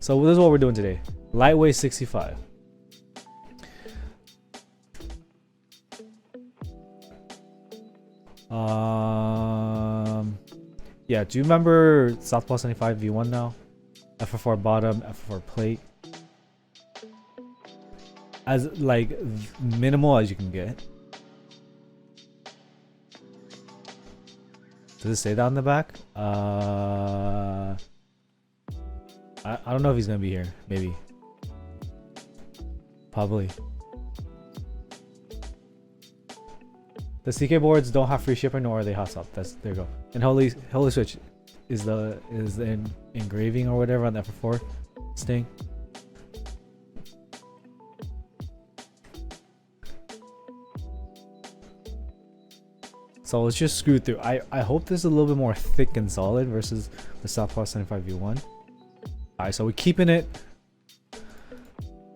So this is what we're doing today. Lightweight65. Yeah, do you remember Southpaw 75 V1 now? F4 bottom, F4 plate. As like minimal as you can get. Does it say that on the back? I don't know if he's gonna be here. Maybe. Probably. The CK boards don't have free shipping, nor are they hot swap. There you go. And HolySwitch is the engraving or whatever on the F4 sting. So let's just screw through. I hope this is a little bit more thick and solid versus the Southpaw 75 V1. Alright, so we're keeping it.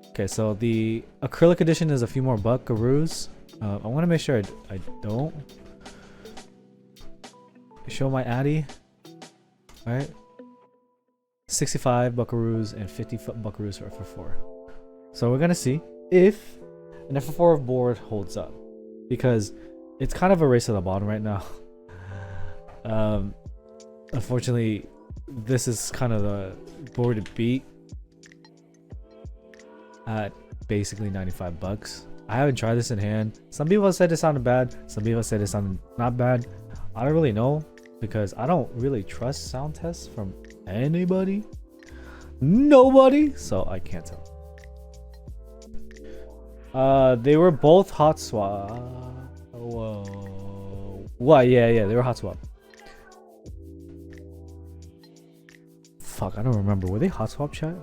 Okay, so the acrylic edition is a few more buckaroos. I want to make sure I don't show my Addy. Alright. 65 buckaroos and 50 buckaroos for F4. So we're gonna see if an F4 board holds up, because it's kind of a race to the bottom right now. Unfortunately, this is kind of the board to beat at basically 95 bucks. I haven't tried this in hand. Some people said it sounded bad. Some people said it sounded not bad. I don't really know, because I don't really trust sound tests from anybody. Nobody. So I can't tell. They were both hot swap. Whoa. What? Yeah, they were hot swap. Fuck, I don't remember. Were they hot swap, chat?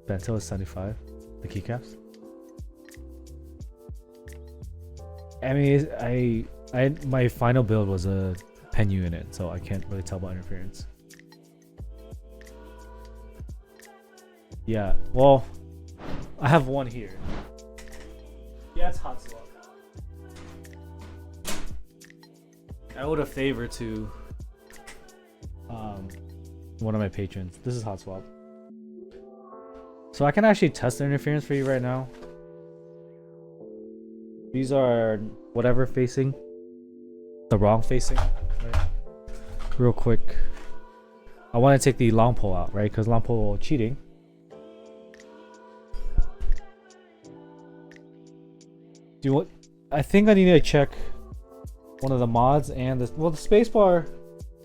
Bento is 75. The keycaps. I mean, my final build was a pen unit, so I can't really tell about interference. Yeah, well, I have one here. Yeah, it's hot swap. I owed a favor to one of my patrons. This is hot swap. So I can actually test the interference for you right now. These are whatever facing. The wrong facing. Right? Real quick. I want to take the long pole out, right? Because long pole cheating. Do you want? I think I need to check one of the mods and the, well, the spacebar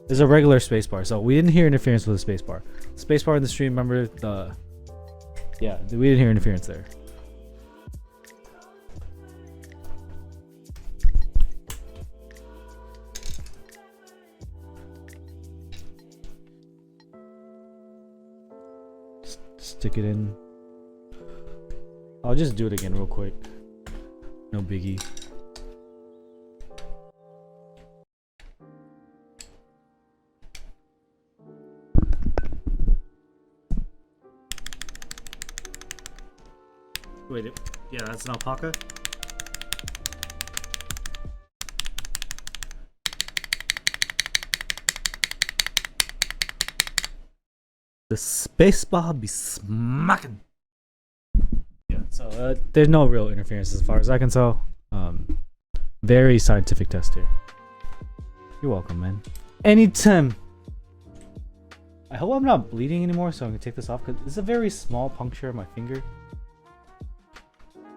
is a regular spacebar, so we didn't hear interference with the spacebar. Spacebar in the stream, remember the? Yeah, we didn't hear interference there. Stick it in. I'll just do it again real quick. No biggie. Wait, yeah, that's an alpaca. The spacebar be smacking. Yeah, so there's no real interference as far as I can tell. Very scientific test here. You're welcome, man. Anytime. I hope I'm not bleeding anymore, so I can take this off, because it's a very small puncture of my finger.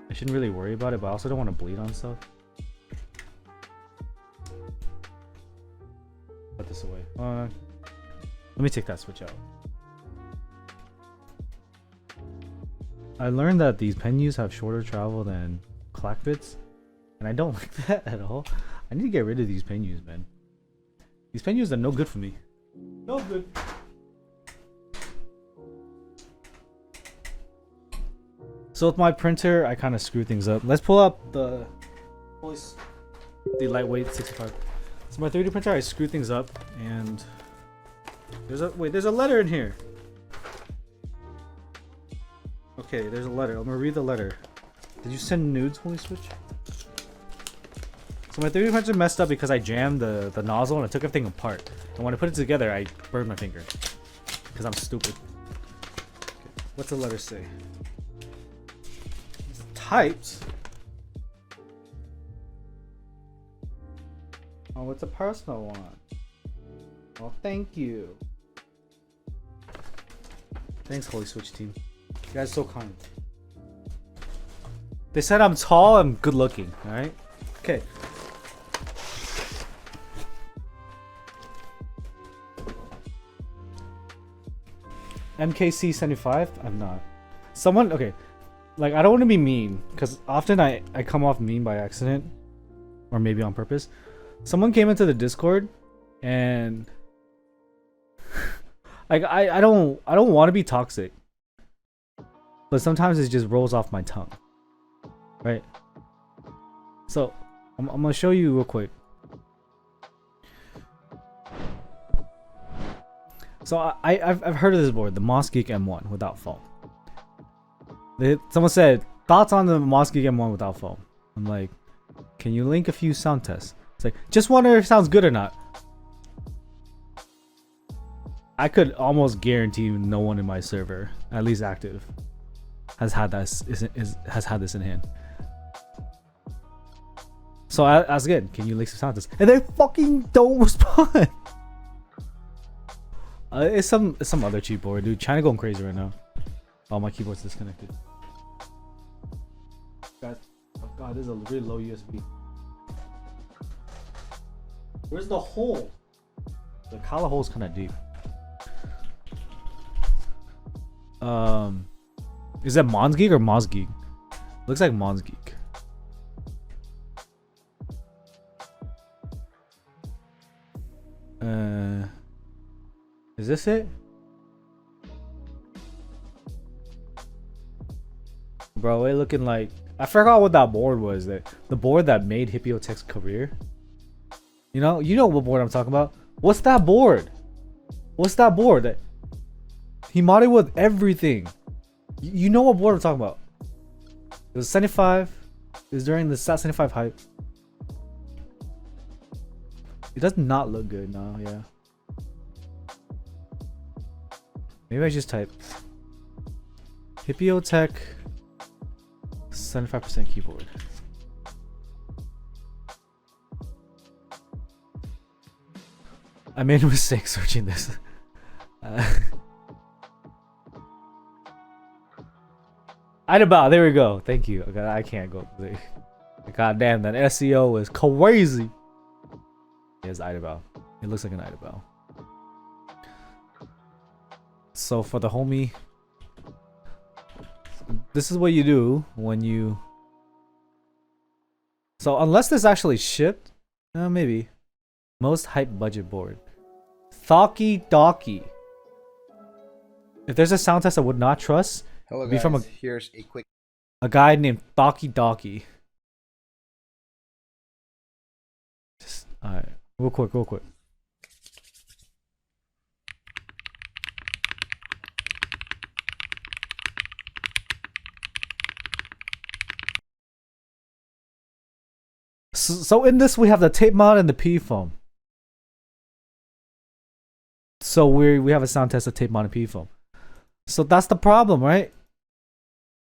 I shouldn't really worry about it, but I also don't want to bleed on stuff. Put this away. Let me take that switch out. I learned that these penus have shorter travel than clack bits, and I don't like that at all. I need to get rid of these penus, man. These penus are no good for me. No good. So with my printer, I kind of screw things up. Let's pull up the Lightweight65. So my 3D printer, I screw things up, and there's a letter in here. Okay, there's a letter. I'm gonna read the letter. Did you send nudes, HolySwitch? So my 3D printer messed up because I jammed the nozzle and I took everything apart. And when I put it together, I burned my finger. because I'm stupid. Okay. What's the letter say? It's typed. Oh, it's a personal one. Oh, thank you. Thanks, HolySwitch team. You guys are so kind. They said I'm tall and good looking, alright? Okay. MKC75? I'm not. Someone, okay. Like, I don't want to be mean, because often I come off mean by accident. Or maybe on purpose. Someone came into the Discord and like I don't want to be toxic, but sometimes it just rolls off my tongue, right? So I'm gonna show you real quick. So I've heard of this board, the MosGeek M1 without foam. Someone said thoughts on the MosGeek M1 without foam. I'm like, can you link a few sound tests? It's like, just wonder if it sounds good or not. I could almost guarantee no one in my server, at least active, has had this has had this in hand. So I asked again, can you link some sound tests? And they fucking don't respond. It's some other cheap board, dude. China going crazy right now. Oh, my keyboard's disconnected. Guys, oh god, this is a really low USB. Where's the hole? The collar hole's kind of deep. Is that MonsGeek or MosGeek? Looks like MonsGeek. Is this it? Bro, it looking like, I forgot what that board was. The board that made Hippotech's career. You know what board I'm talking about? What's that board? What's that board? He modded with everything. You know what board I'm talking about? It was 75. It was during the SAT 75 hype. It does not look good now, yeah. Maybe I just type Hippotech 75% keyboard. I made a mistake searching this. Idabao, there we go. Thank you. Okay, I can't go. God damn, that SEO is crazy. It's Idabao. It looks like an Idabao. So for the homie, this is what you do when you. So unless this actually shipped, maybe. Most hype budget board. Thocky Docky. If there's a sound test I would not trust, hello be guys, from here's a quick a guy named Thocky Docky. Just alright, real quick. So in this we have the tape mod and the P foam. So we have a sound test of tape mod and P foam. So that's the problem, right?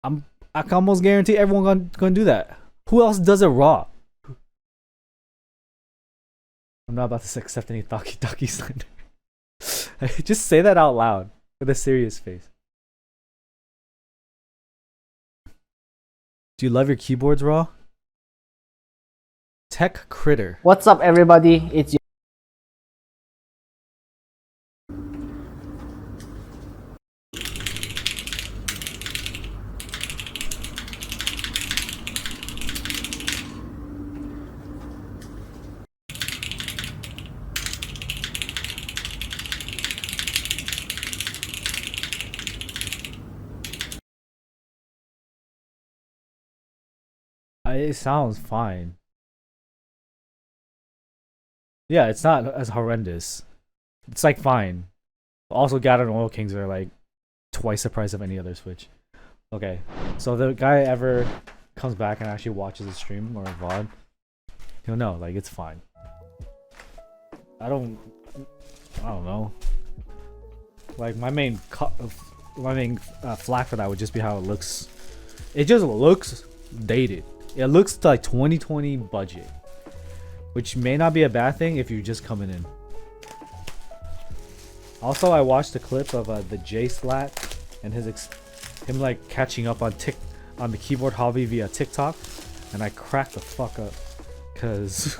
I can almost guarantee everyone gonna do that. Who else does it raw? I'm not about to accept any Thocky slander. Just say that out loud with a serious face. Do you love your keyboards raw? Tech Critter. What's up, everybody? It's It sounds fine. Yeah, it's not as horrendous. It's like fine. Also, Gathered Oil Kings are like twice the price of any other Switch. Okay, so the guy ever comes back and actually watches a stream or a VOD, he'll know, like, it's fine. I don't know. Like my main flack for that would just be how it looks. It just looks dated. It looks like 2020 budget, which may not be a bad thing if you're just coming in. Also, I watched a clip of the J Slat and him like catching up on the keyboard hobby via TikTok, and I cracked the fuck up because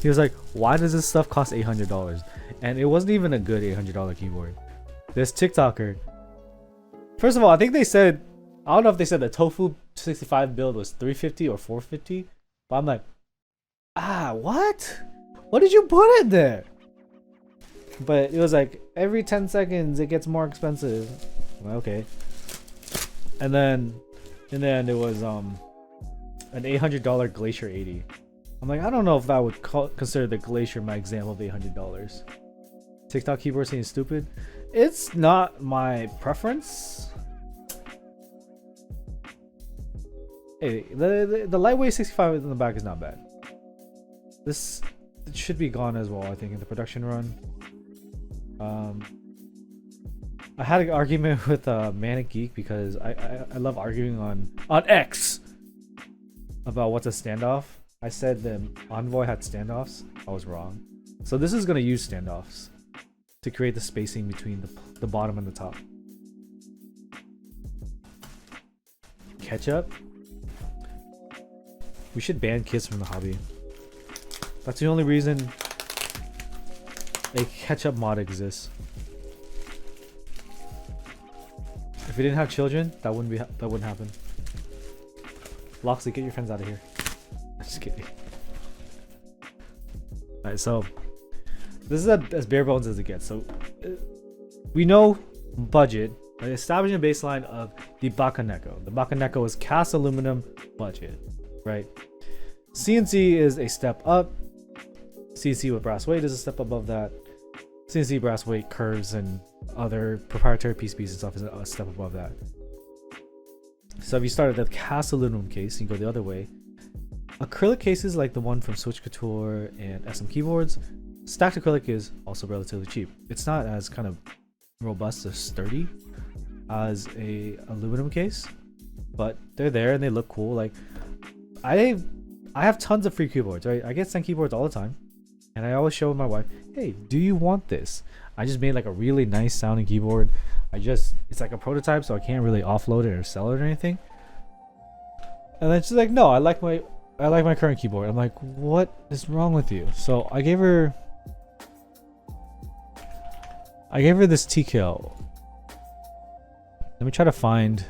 he was like, "Why does this stuff cost $800?" And it wasn't even a good $800 keyboard. This TikToker, first of all, I think they said, I don't know if they said the Tofu 65 build was $350 or $450, but I'm like, what? What did you put in there? But it was like every 10 seconds it gets more expensive. Well, okay. And then in the end it was an $800 Glacier 80. I'm like, I don't know if I would consider the Glacier my example of $800. TikTok keyboard seems stupid. It's not my preference. Hey, the Lightweight65 in the back is not bad. This should be gone as well, I think, in the production run. I had an argument with Manic Geek because I love arguing on X about what's a standoff. I said the Envoy had standoffs. I was wrong. So this is gonna use standoffs to create the spacing between the bottom and the top. Ketchup. We should ban kids from the hobby. That's the only reason a ketchup mod exists. If we didn't have children, that wouldn't happen. Loxley, get your friends out of here. I'm just kidding. Alright, so this is as bare bones as it gets. So we know budget. By establishing a baseline of the Bakaneko. The Bakaneko is cast aluminum budget, right? CNC is a step up. CNC with brass weight is a step above that. CNC brass weight curves and other proprietary PCBs and stuff is a step above that. So if you start at the cast aluminum case, you go the other way. Acrylic cases like the one from Switch Couture and SM Keyboards, stacked acrylic is also relatively cheap. It's not as kind of robust or sturdy as a aluminum case, but they're there and they look cool. Like I have tons of free keyboards, right? I get sent keyboards all the time, and I always show my wife, hey, do you want this? I just made like a really nice sounding keyboard. It's like a prototype, so I can't really offload it or sell it or anything. And then she's like, no, I like my current keyboard. I'm like, what is wrong with you? So I gave her this TKL. Let me try to find.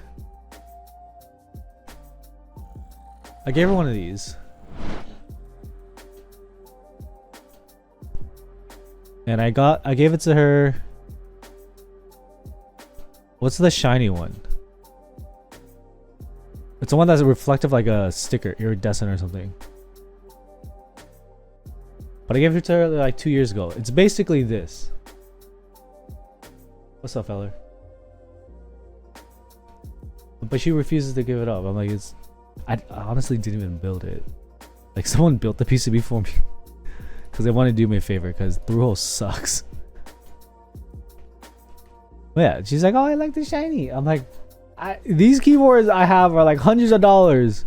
I gave her one of these. And I gave it to her. What's the shiny one? It's the one that's reflective like a sticker, iridescent or something. But I gave it to her like 2 years ago. It's basically this. What's up, fella? But she refuses to give it up. I'm like, I honestly didn't even build it. Like someone built the PCB for me. Because they want to do me a favor, because through-hole sucks. But yeah, she's like, oh, I like the shiny. I'm like, these keyboards I have are like hundreds of dollars.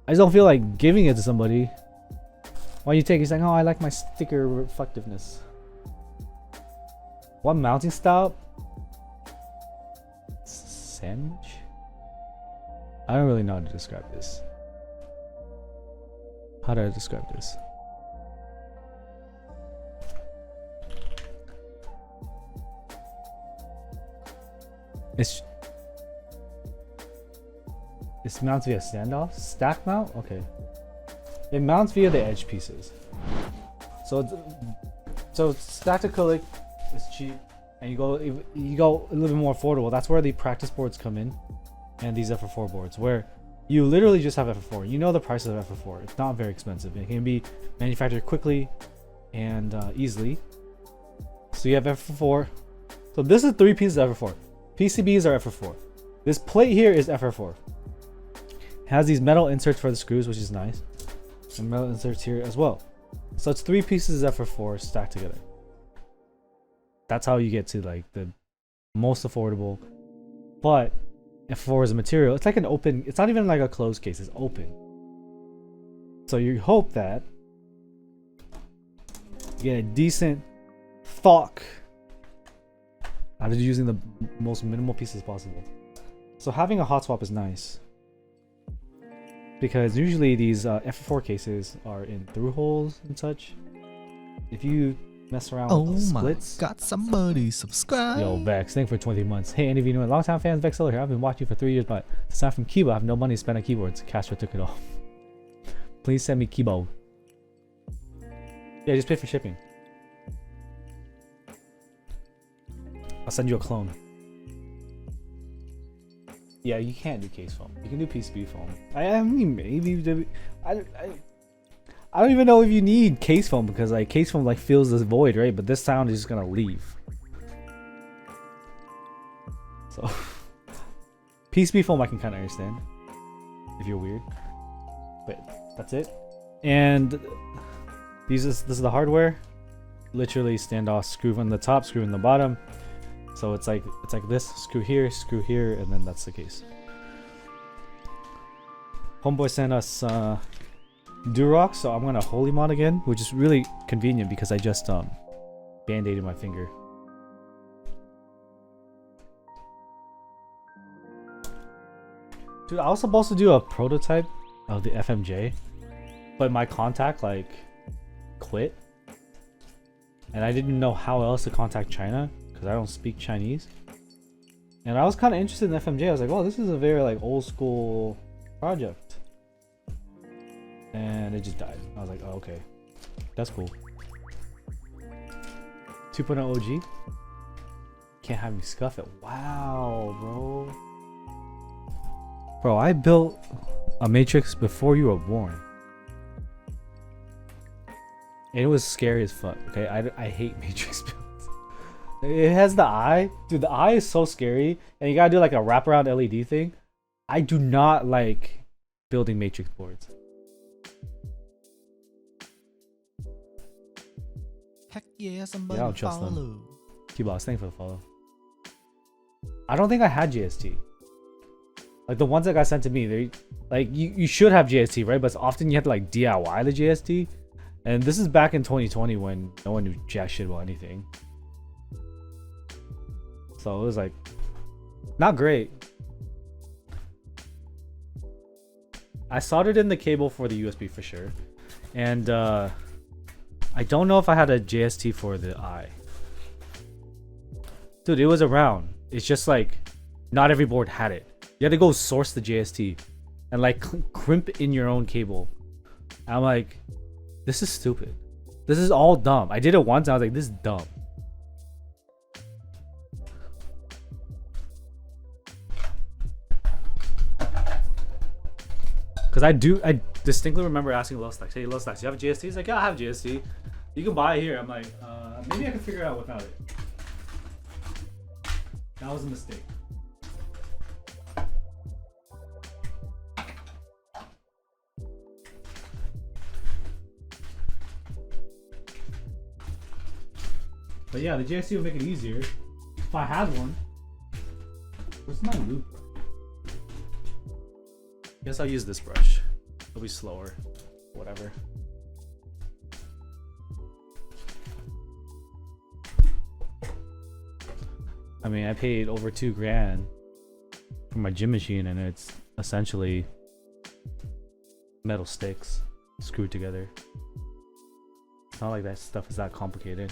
I just don't feel like giving it to somebody. Why you take it? He's like, oh, I like my sticker reflectiveness. What mounting style? Sandwich? I don't really know how to describe this. How do I describe this? It mounts via standoff? Stack mount? Okay. It mounts via the edge pieces. So stacked acrylic is cheap, and you go a little bit more affordable. That's where the practice boards come in, and these FF4 boards, where you literally just have FF4. You know the price of FF4. It's not very expensive. It can be manufactured quickly and easily. So you have FF4. So this is 3 pieces of FF4. PCBs are FF4. This plate here is FF4. It has these metal inserts for the screws, which is nice, and metal inserts here as well. So it's 3 pieces of FF4 stacked together. That's how you get to like the most affordable. But F4 is a material. It's like an open. It's not even like a closed case. It's open. So you hope that you get a decent thock out of using the most minimal pieces possible. So having a hot swap is nice, because usually these F4 cases are in through holes and such. If you mess around with the splits. Oh my god, somebody subscribe. Yo, Vex, thank you for 20 months. Hey, any of you new and long-time fans, Vex Seller here. I've been watching you for 3 years, but since I'm from Cuba, I have no money to spend on keyboards. Castro took it all. Please send me keyboard. Yeah, just pay for shipping. I'll send you a clone. Yeah, you can't do case foam. You can do PCB foam. I mean, maybe. I don't even know if you need case foam, because like case foam like fills this void, right? But this sound is just gonna leave. So PCB foam I can kind of understand if you're weird, but that's it. And this is the hardware. Literally standoff screw on the top, screw in the bottom. So it's like this, screw here, and then that's the case. Homeboy sent us Durox, so I'm gonna Holy mod again, which is really convenient because I just band-aided my finger. Dude, I was supposed to do a prototype of the FMJ, but my contact like quit, and I didn't know how else to contact China because I don't speak Chinese. And I was kind of interested in FMJ. I was like, "Oh, this is a very like old school project," and it just died. I was like, "Oh, okay, that's cool." 2.0 OG. Can't have me scuff it. Wow, bro. Bro, I built a matrix before you were born. And it was scary as fuck, okay? I hate matrix builds. It has the eye. Dude, the eye is so scary. And you gotta do like a wraparound LED thing. I do not like building matrix boards. Heck yeah, somebody I don't trust follow. them. T-Boss, thanks for the follow. I don't think I had GST. Like the ones that got sent to me, they like you should have GST, right? But often you have to like DIY the GST. And this is back in 2020 when no one knew jack shit about anything. So it was like not great. I soldered in the cable for the USB for sure. And I don't know if I had a JST for the eye. Dude, it was around. It's just like not every board had it. You had to go source the JST and like crimp in your own cable. And I'm like, this is stupid. This is all dumb. I did it once and I was like, this is dumb. Because I distinctly remember asking Lil Stacks, hey Lil Stacks, you have a GST? He's like, yeah, I have GST. You can buy it here. I'm like, maybe I can figure it out without it. That was a mistake. But yeah, the JST would make it easier if I had one. Where's my loop? Guess I'll use this brush. It'll be slower. Whatever. I mean, I paid over $2,000 for my gym machine, and it's essentially metal sticks screwed together. It's not like that stuff is that complicated.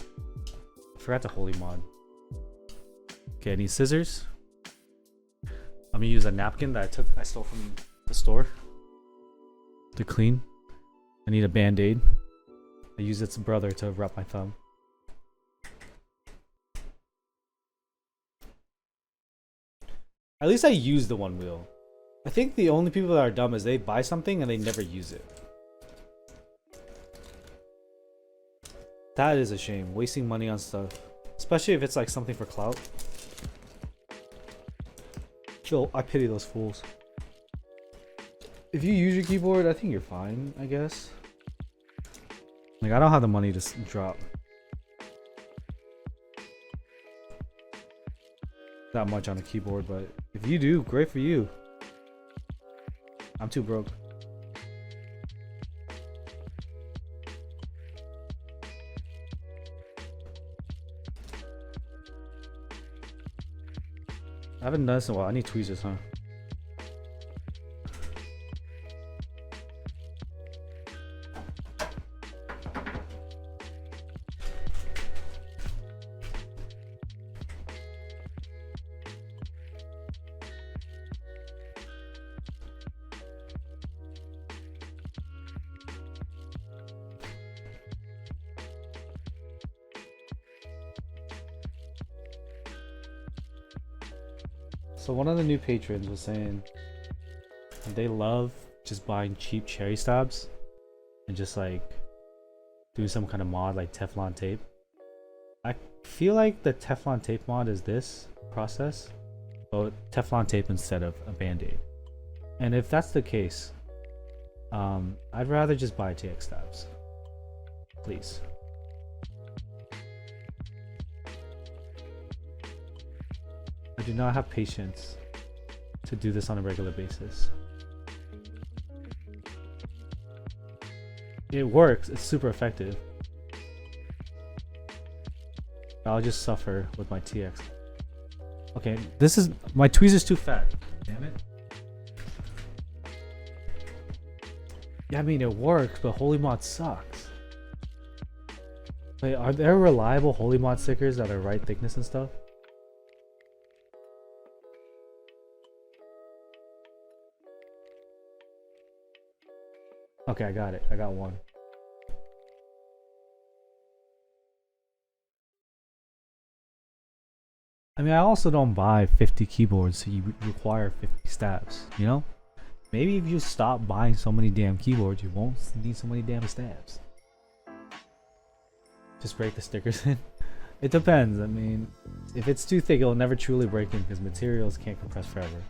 I forgot to Holy mod. Okay, I need scissors. I'm gonna use a napkin that I stole from the store to clean. I need a band-aid. I use its brother to wrap my thumb. At least I use the one wheel. I think the only people that are dumb is they buy something and they never use it. That is a shame. Wasting money on stuff. Especially if it's like something for clout. Yo, I pity those fools. If you use your keyboard, I think you're fine, I guess. Like, I don't have the money to drop. that much on a keyboard, but if you do, great for you. I'm too broke. I haven't done this in a while. I need tweezers, huh? So one of the new patrons was saying they love just buying cheap cherry stabs and just like do some kind of mod like Teflon tape. I feel like the Teflon tape mod is this process, but Teflon tape instead of a band-aid. And if that's the case, I'd rather just buy TX stabs, please. I do not have patience to do this on a regular basis. It works, it's super effective. I'll just suffer with my TX. Okay, this is my tweezer's too fat. Damn it. Yeah, I mean it works, but HolyMod sucks. Wait, are there reliable HolyMod stickers that are right thickness and stuff? Okay, I got it. I got one. I mean, I also don't buy 50 keyboards, so you require 50 stabs, you know? Maybe if you stop buying so many damn keyboards, you won't need so many damn stabs. Just break the stickers in. It depends. I mean, if it's too thick, it'll never truly break in because materials can't compress forever.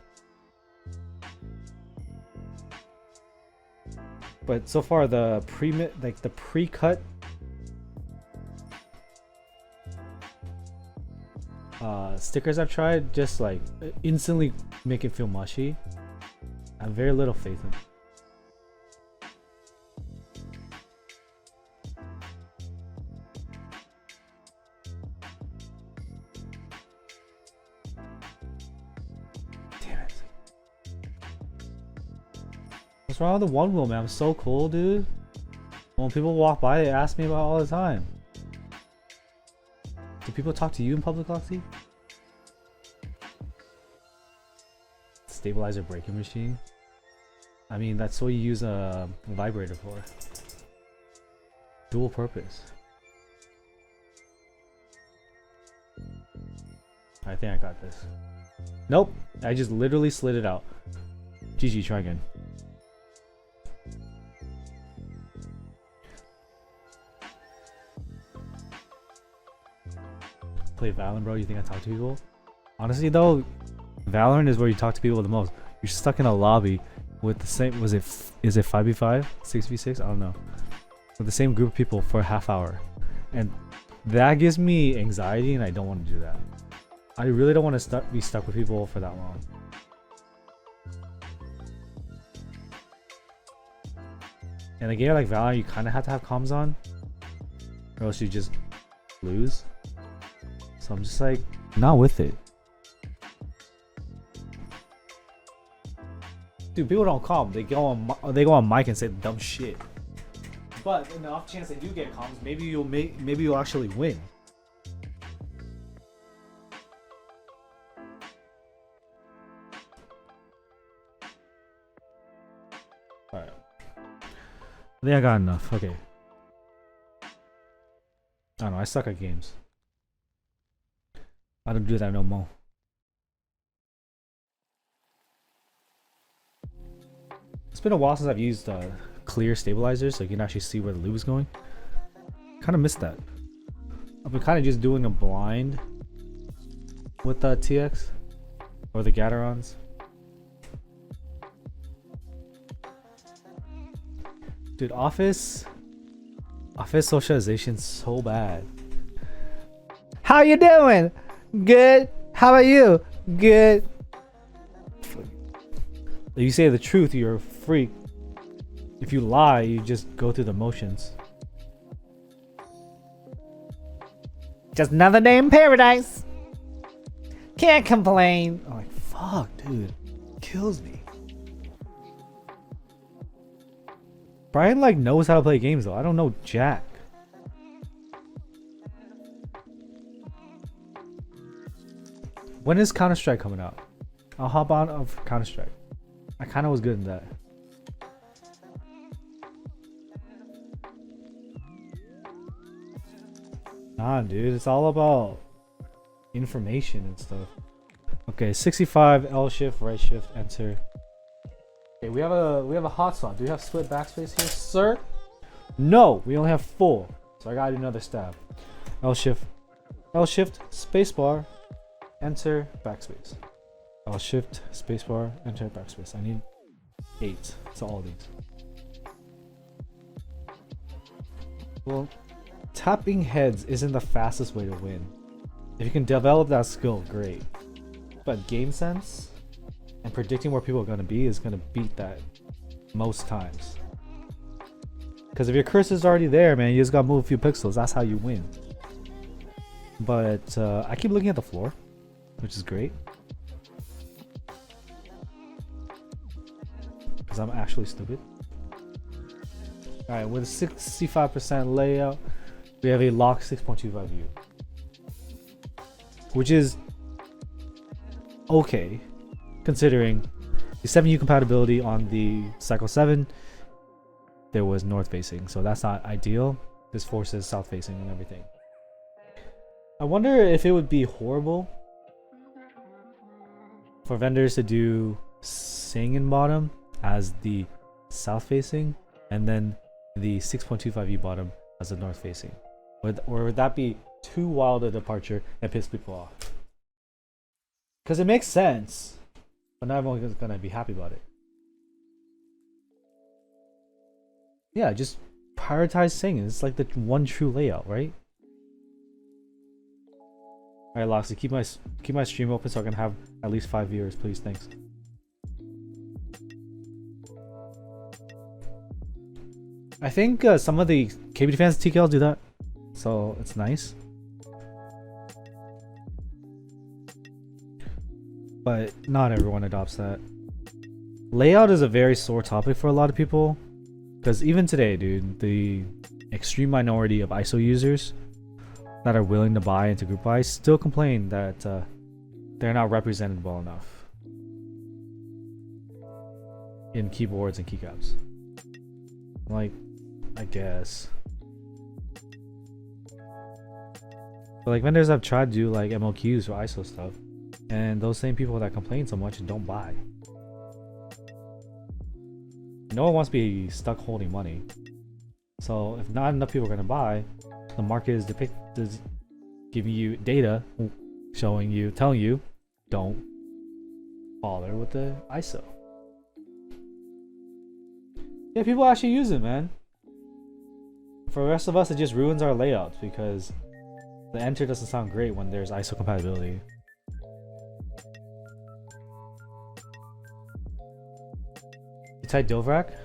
But so far, the pre-cut stickers I've tried just like instantly make it feel mushy. I have very little faith in it. Damn it. What's wrong with the one wheel, man? I'm so cool, dude. When people walk by, they ask me about it all the time. Do people talk to you in public, Loxy? Stabilizer braking machine? I mean, that's what you use a vibrator for. Dual purpose. I think I got this. Nope, I just literally slid it out. GG, try again. Play Valorant, bro? You think I talk to people? Honestly though, Valorant is where you talk to people the most. You're stuck in a lobby with the same, is it 5v5? 6v6? I don't know. With the same group of people for a half hour. And that gives me anxiety and I don't want to do that. I really don't want to be stuck with people for that long. In a game like Valorant, you kind of have to have comms on, or else you just lose. So I'm just like, not with it. Dude, people don't calm. They go on mic and say dumb shit. But in the off chance they do get comms, maybe you'll actually win. Alright. I think I got enough. Okay. I don't know, I suck at games. I don't do that no more. It's been a while since I've used clear stabilizers, so you can actually see where the lube is going. Kind of missed that. I've been kind of just doing a blind with the TX or the Gatorons. Dude, office socialization's so bad. How you doing? Good. How about you? Good. If you say the truth, you're a freak. If you lie, you just go through the motions. Just another day in paradise. Can't complain. I'm like, fuck, dude. Kills me. Brian like knows how to play games though. I don't know jack. When is Counter-Strike coming out? I'll hop on of Counter-Strike. I kind of was good in that. Nah, dude, it's all about information and stuff. Okay, 65 L shift, right shift, enter. Okay, we have a hotspot. Do we have split backspace here, sir? No, we only have 4. So I gotta do another stab. L shift, spacebar, enter, backspace. L shift, spacebar, enter, backspace. I need 8. So all these. Well, tapping heads isn't the fastest way to win. If you can develop that skill, great. But game sense and predicting where people are going to be is going to beat that most times. Because if your cursor's already there, man, you just got to move a few pixels. That's how you win. But I keep looking at the floor, which is great. Because I'm actually stupid. Alright, with a 65% layout, we have a lock 6.25 view. Which is okay, considering the 7U compatibility on the Cycle 7, there was north facing, so that's not ideal. This forces south facing and everything. I wonder if it would be horrible for vendors to do Sing in bottom as the south facing, and then the 6.25U bottom as the north facing. Or would that be too wild a departure and piss people off? Because it makes sense, but not everyone's gonna be happy about it. Yeah, just prioritize singing. It's like the one true layout, right? Alright, Loxy, keep my stream open so I can have at least 5 viewers, please. Thanks. I think some of the KBD fans TKLs do that, so it's nice. But not everyone adopts that. Layout is a very sore topic for a lot of people, because even today, dude, the extreme minority of ISO users that are willing to buy into group buys still complain that they're not represented well enough in keyboards and keycaps. Like, I guess. But like vendors have tried to do like MLQs for ISO stuff, and those same people that complain so much don't buy. No one wants to be stuck holding money. So if not enough people are gonna buy, the market is giving you data, telling you, don't bother with the ISO. Yeah, people actually use it, man. For the rest of us, it just ruins our layouts because the enter doesn't sound great when there's ISO compatibility. You type Dovrak?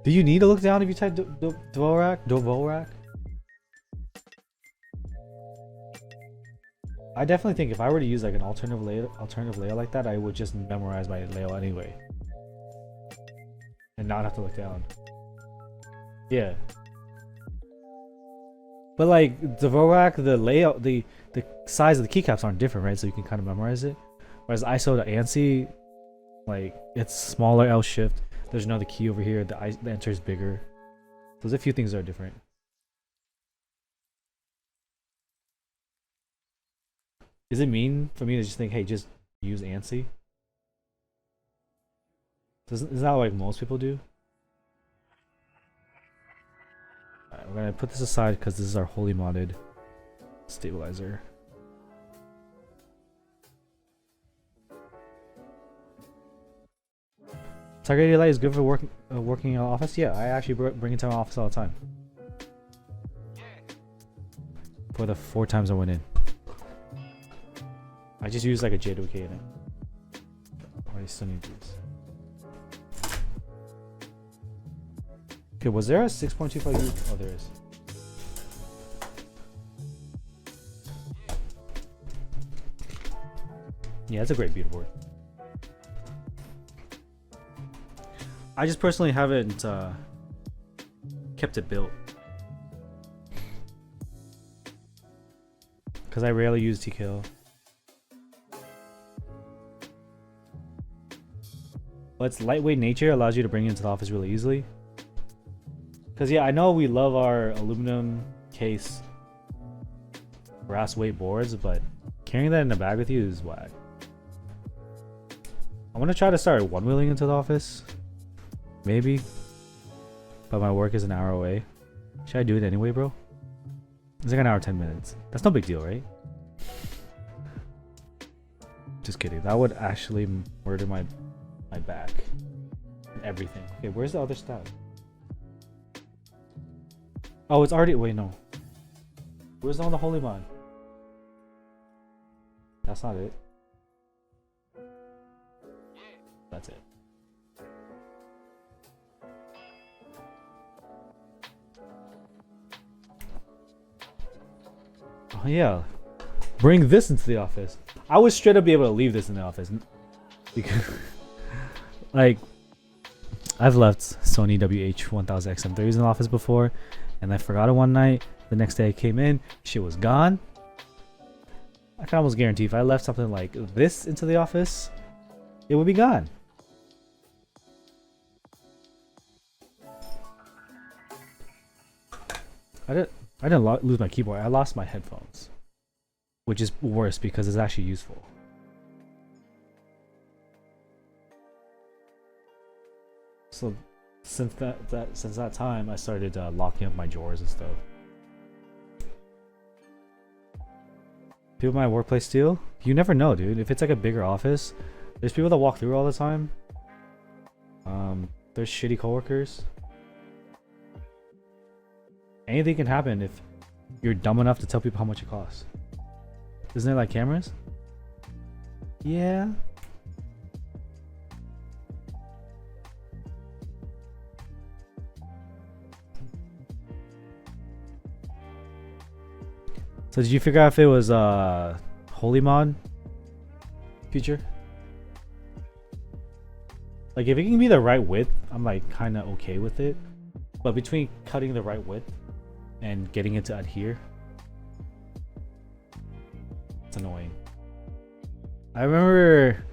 Do you need to look down if you type Dvorak? I definitely think if I were to use like an alternative layout like that, I would just memorize my layout anyway, and not have to look down. Yeah. But like Dvorak, the layout, the size of the keycaps aren't different, right? So you can kind of memorize it. Whereas ISO to ANSI, like it's smaller L shift. There's another key over here. The enter is bigger. There's a few things that are different. Is it mean for me to just think, hey, just use ANSI? Isn't that like most people do? Alright, we're gonna put this aside because this is our Holy modded stabilizer. Targeted light is good for working in our office. Yeah, I actually bring it to my office all the time. For the 4 times I went in. I just use like a JWK in it. Oh, I still need these. Okay, was there a 6.25U? Oh, there is. Yeah, it's a great beat board. I just personally haven't kept it built because I rarely use TKO. But its lightweight nature allows you to bring it into the office really easily. Because yeah, I know we love our aluminum case brass weight boards, but carrying that in the bag with you is whack. I want to try to start one-wheeling into the office. Maybe. But my work is an hour away. Should I do it anyway, bro? It's like an hour 10 minutes. That's no big deal, right? Just kidding. That would actually murder my back. And everything. Okay, where's the other stuff? Oh, it's already... Wait, no. Where's on the holy mod? That's not it. That's it. Oh yeah, bring this into the office. I would straight up be able to leave this in the office because, like, I've left Sony WH-1000XM3s in the office before, and I forgot it one night. The next day I came in, shit was gone. I can almost guarantee if I left something like this into the office, it would be gone. I didn't lose my keyboard. I lost my headphones, which is worse because it's actually useful. So since that time, I started locking up my drawers and stuff. People in my workplace steal? You never know, dude. If it's like a bigger office, there's people that walk through all the time. There's shitty coworkers. Anything can happen if you're dumb enough to tell people how much it costs. Isn't it like cameras? Yeah. So did you figure out if it was holy mod feature? Like if it can be the right width, I'm like kind of okay with it. But between cutting the right width and getting it to adhere, it's annoying. I remember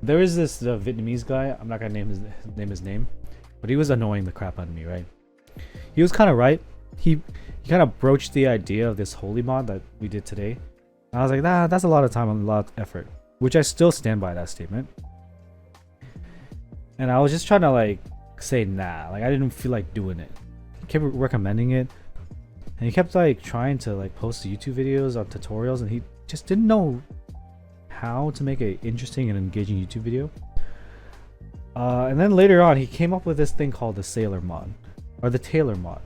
there was this Vietnamese guy. I'm not gonna name his name, but he was annoying the crap out of me, right? He was kind of right. He kind of broached the idea of this holy mod that we did today. And I was like, nah, that's a lot of time and a lot of effort, which I still stand by that statement. And I was just trying to like say nah, like I didn't feel like doing it. He kept recommending it, and he kept like trying to like post YouTube videos on tutorials, and he just didn't know how to make an interesting and engaging YouTube video. And then later on, he came up with this thing called the Sailor mod, or the Tailor mod.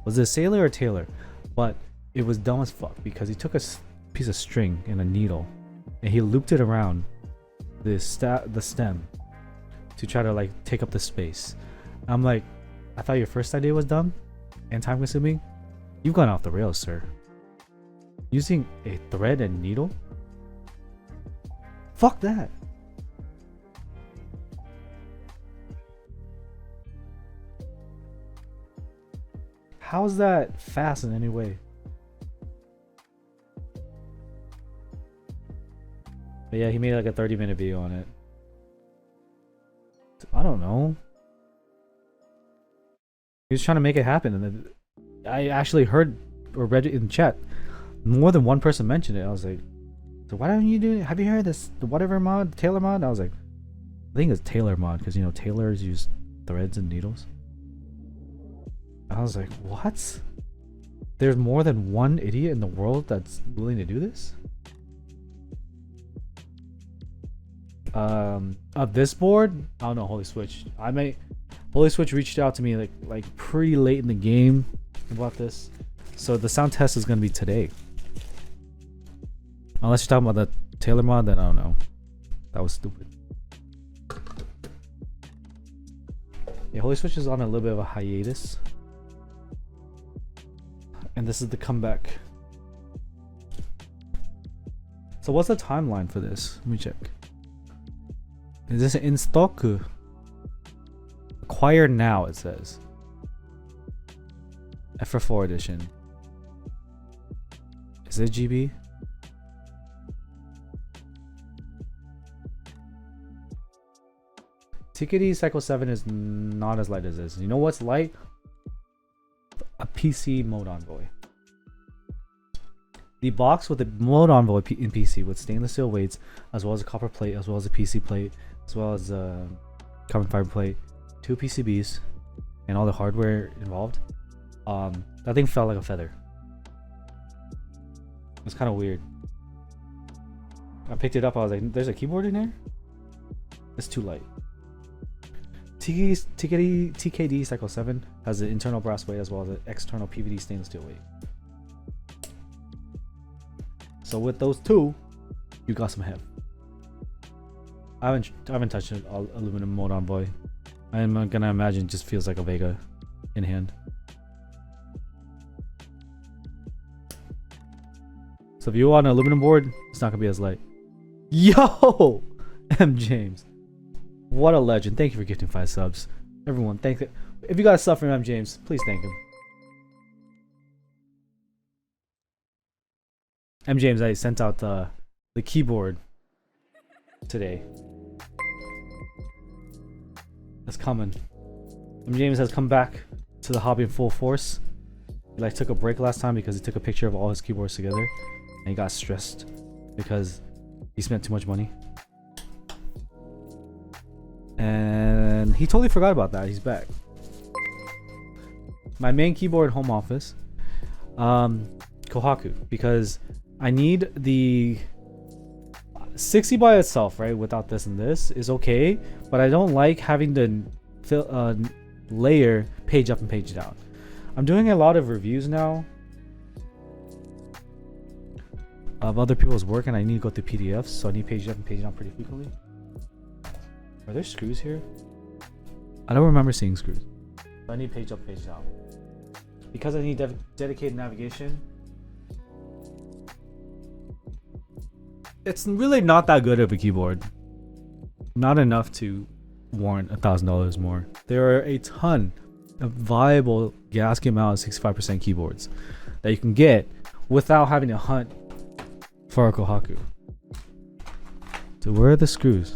Was it Sailor or Tailor? But it was dumb as fuck because he took a piece of string and a needle, and he looped it around the stem to try to like take up the space. I'm like, I thought your first idea was dumb and time consuming. You've gone off the rails, sir. Using a thread and needle? Fuck that. How is that fast in any way? But yeah, he made like a 30-minute video on it. I don't know. He was trying to make it happen, and then I actually heard or read it in chat. More than one person mentioned it. I was like, so why don't you do it? Have you heard this, the whatever mod, the Tailor mod? I was like, I think it's Tailor mod because, you know, tailors use threads and needles. I was like, what? There's more than one idiot in the world that's willing to do this? This board, I don't know, HolySwitch. HolySwitch reached out to me like pretty late in the game about this. So the sound test is gonna be today. Unless you're talking about the Taylor mod, then I don't know. That was stupid. Yeah, HolySwitch is on a little bit of a hiatus. And this is the comeback. So what's the timeline for this? Let me check. Is this in stock? Acquire now, it says. FR4 edition. Is it GB? TKD Cycle 7 is not as light as this. You know what's light? A PC mode envoy. The box with the mode envoy in PC with stainless steel weights, as well as a copper plate, as well as a PC plate, as well as a carbon fiber plate, 2 PCBs, and all the hardware involved. That thing felt like a feather. It's kind of weird. I picked it up. I was like, "There's a keyboard in there." It's too light. TKD Cycle 7 has an internal brass weight as well as an external PVD stainless steel weight. So with those two, you got some heft. I haven't touched an aluminum mode envoy. I'm gonna imagine it just feels like a Vega in hand. So if you want an aluminum board, it's not gonna be as light. Yo, M James, what a legend! Thank you for gifting 5 subs. Everyone, thank you. If you got a sub from M James, please thank him. M James, I sent out the keyboard today. It's coming. M James has come back to the hobby in full force. He like took a break last time because he took a picture of all his keyboards together, and he got stressed because he spent too much money. And he totally forgot about that. He's back. My main keyboard home office, Kohaku, because I need the 60 by itself, right? Without this and this is okay, but I don't like having the layer page up and page down. I'm doing a lot of reviews now of other people's work, and I need to go through PDFs, so I need page up and page down pretty frequently. Are there screws here? I don't remember seeing screws. I need page up, page down. Because I need dedicated navigation, it's really not that good of a keyboard. Not enough to warrant $1,000 more. There are a ton of viable gasket mounted 65% keyboards that you can get without having to hunt for a Kohaku. So where are the screws?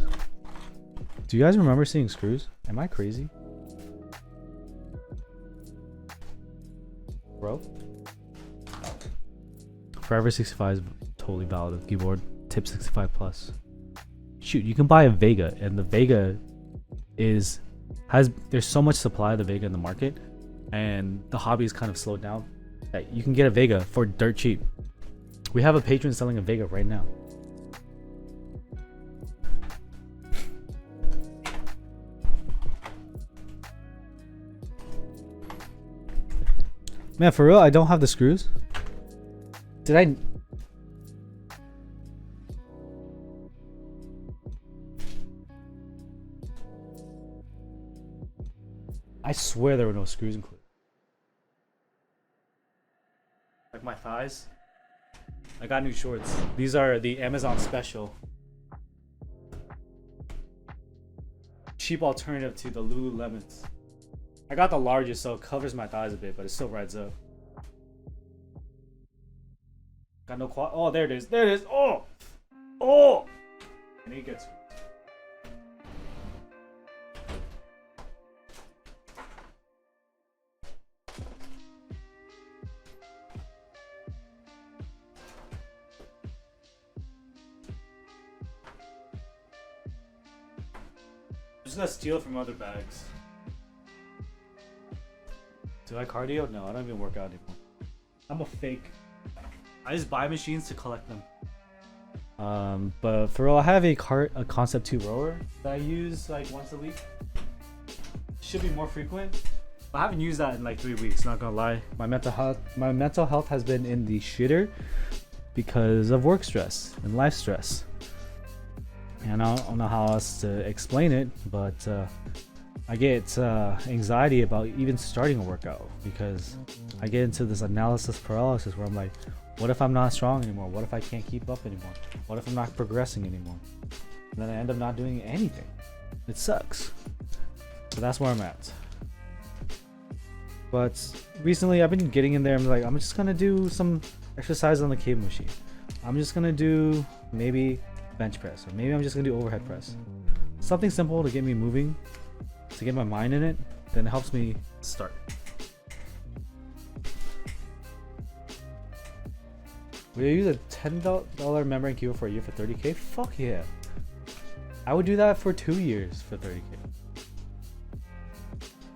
Do you guys remember seeing screws? Am I crazy? Bro? Forever 65 is totally valid keyboard. Tip 65 plus. Shoot, you can buy a Vega, and the Vega there's so much supply of the Vega in the market, and the hobby is kind of slowed down that you can get a Vega for dirt cheap. We have a patron selling a Vega right now. Man, for real, I don't have the screws. Did I? I swear there were no screws included. Like my thighs. I got new shorts. These are the Amazon special. Cheap alternative to the Lululemons. I got the largest, so it covers my thighs a bit, but it still rides up. Got no quad. Oh, there it is. There it is. Oh! Oh! And it gets. I'm just gonna steal from other bags. Do I cardio? No, I don't even work out anymore. I'm a fake. I just buy machines to collect them. But for real, I have a Concept 2 rower that I use like once a week. Should be more frequent. I haven't used that in like 3 weeks, not gonna lie. My mental health has been in the shitter because of work stress and life stress. And I don't know how else to explain it, but I get anxiety about even starting a workout because I get into this analysis paralysis where I'm like, what if I'm not strong anymore? What if I can't keep up anymore? What if I'm not progressing anymore? And then I end up not doing anything. It sucks. So that's where I'm at. But recently I've been getting in there. I'm like, I'm just gonna do some exercise on the cable machine. I'm just gonna do maybe bench press, or maybe I'm just gonna do overhead press. Something simple to get me moving, to get my mind in it. Then it helps me start. Will you use a $10 membrane keyboard for a year for 30K? Fuck yeah. I would do that for 2 years for 30K.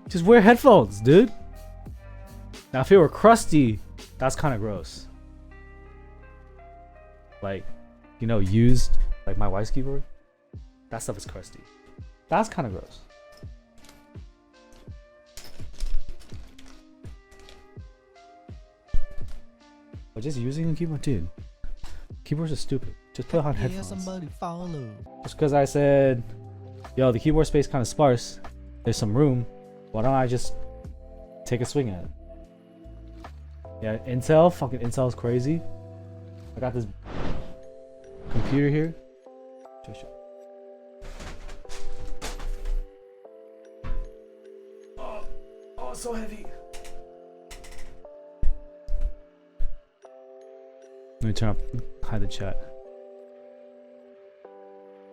Just wear headphones, dude. Now if it were crusty, that's kind of gross. Like, you know, used, like my wife's keyboard. That stuff is crusty. That's kind of gross. But just using a keyboard, dude. Keyboards are stupid. Just put on headphones. Somebody follow. Just because I said, yo, the keyboard space kind of sparse. There's some room. Why don't I just take a swing at it? Yeah, Intel. Fucking Intel is crazy. I got this computer here. Oh, it's so heavy. Let me turn up, hide the chat.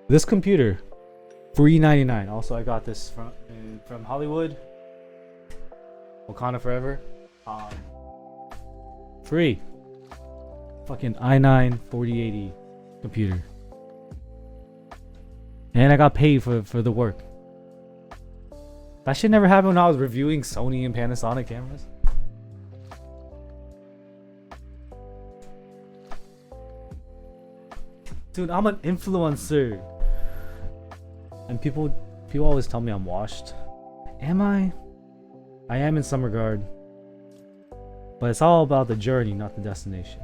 This computer, $399. Also, I got this from Hollywood. Wakanda Forever. Free. Fucking i9 4080 computer. And I got paid for the work. That shit never happened when I was reviewing Sony and Panasonic cameras. Dude, I'm an influencer. And people always tell me I'm washed. Am I? I am in some regard. But it's all about the journey, not the destination.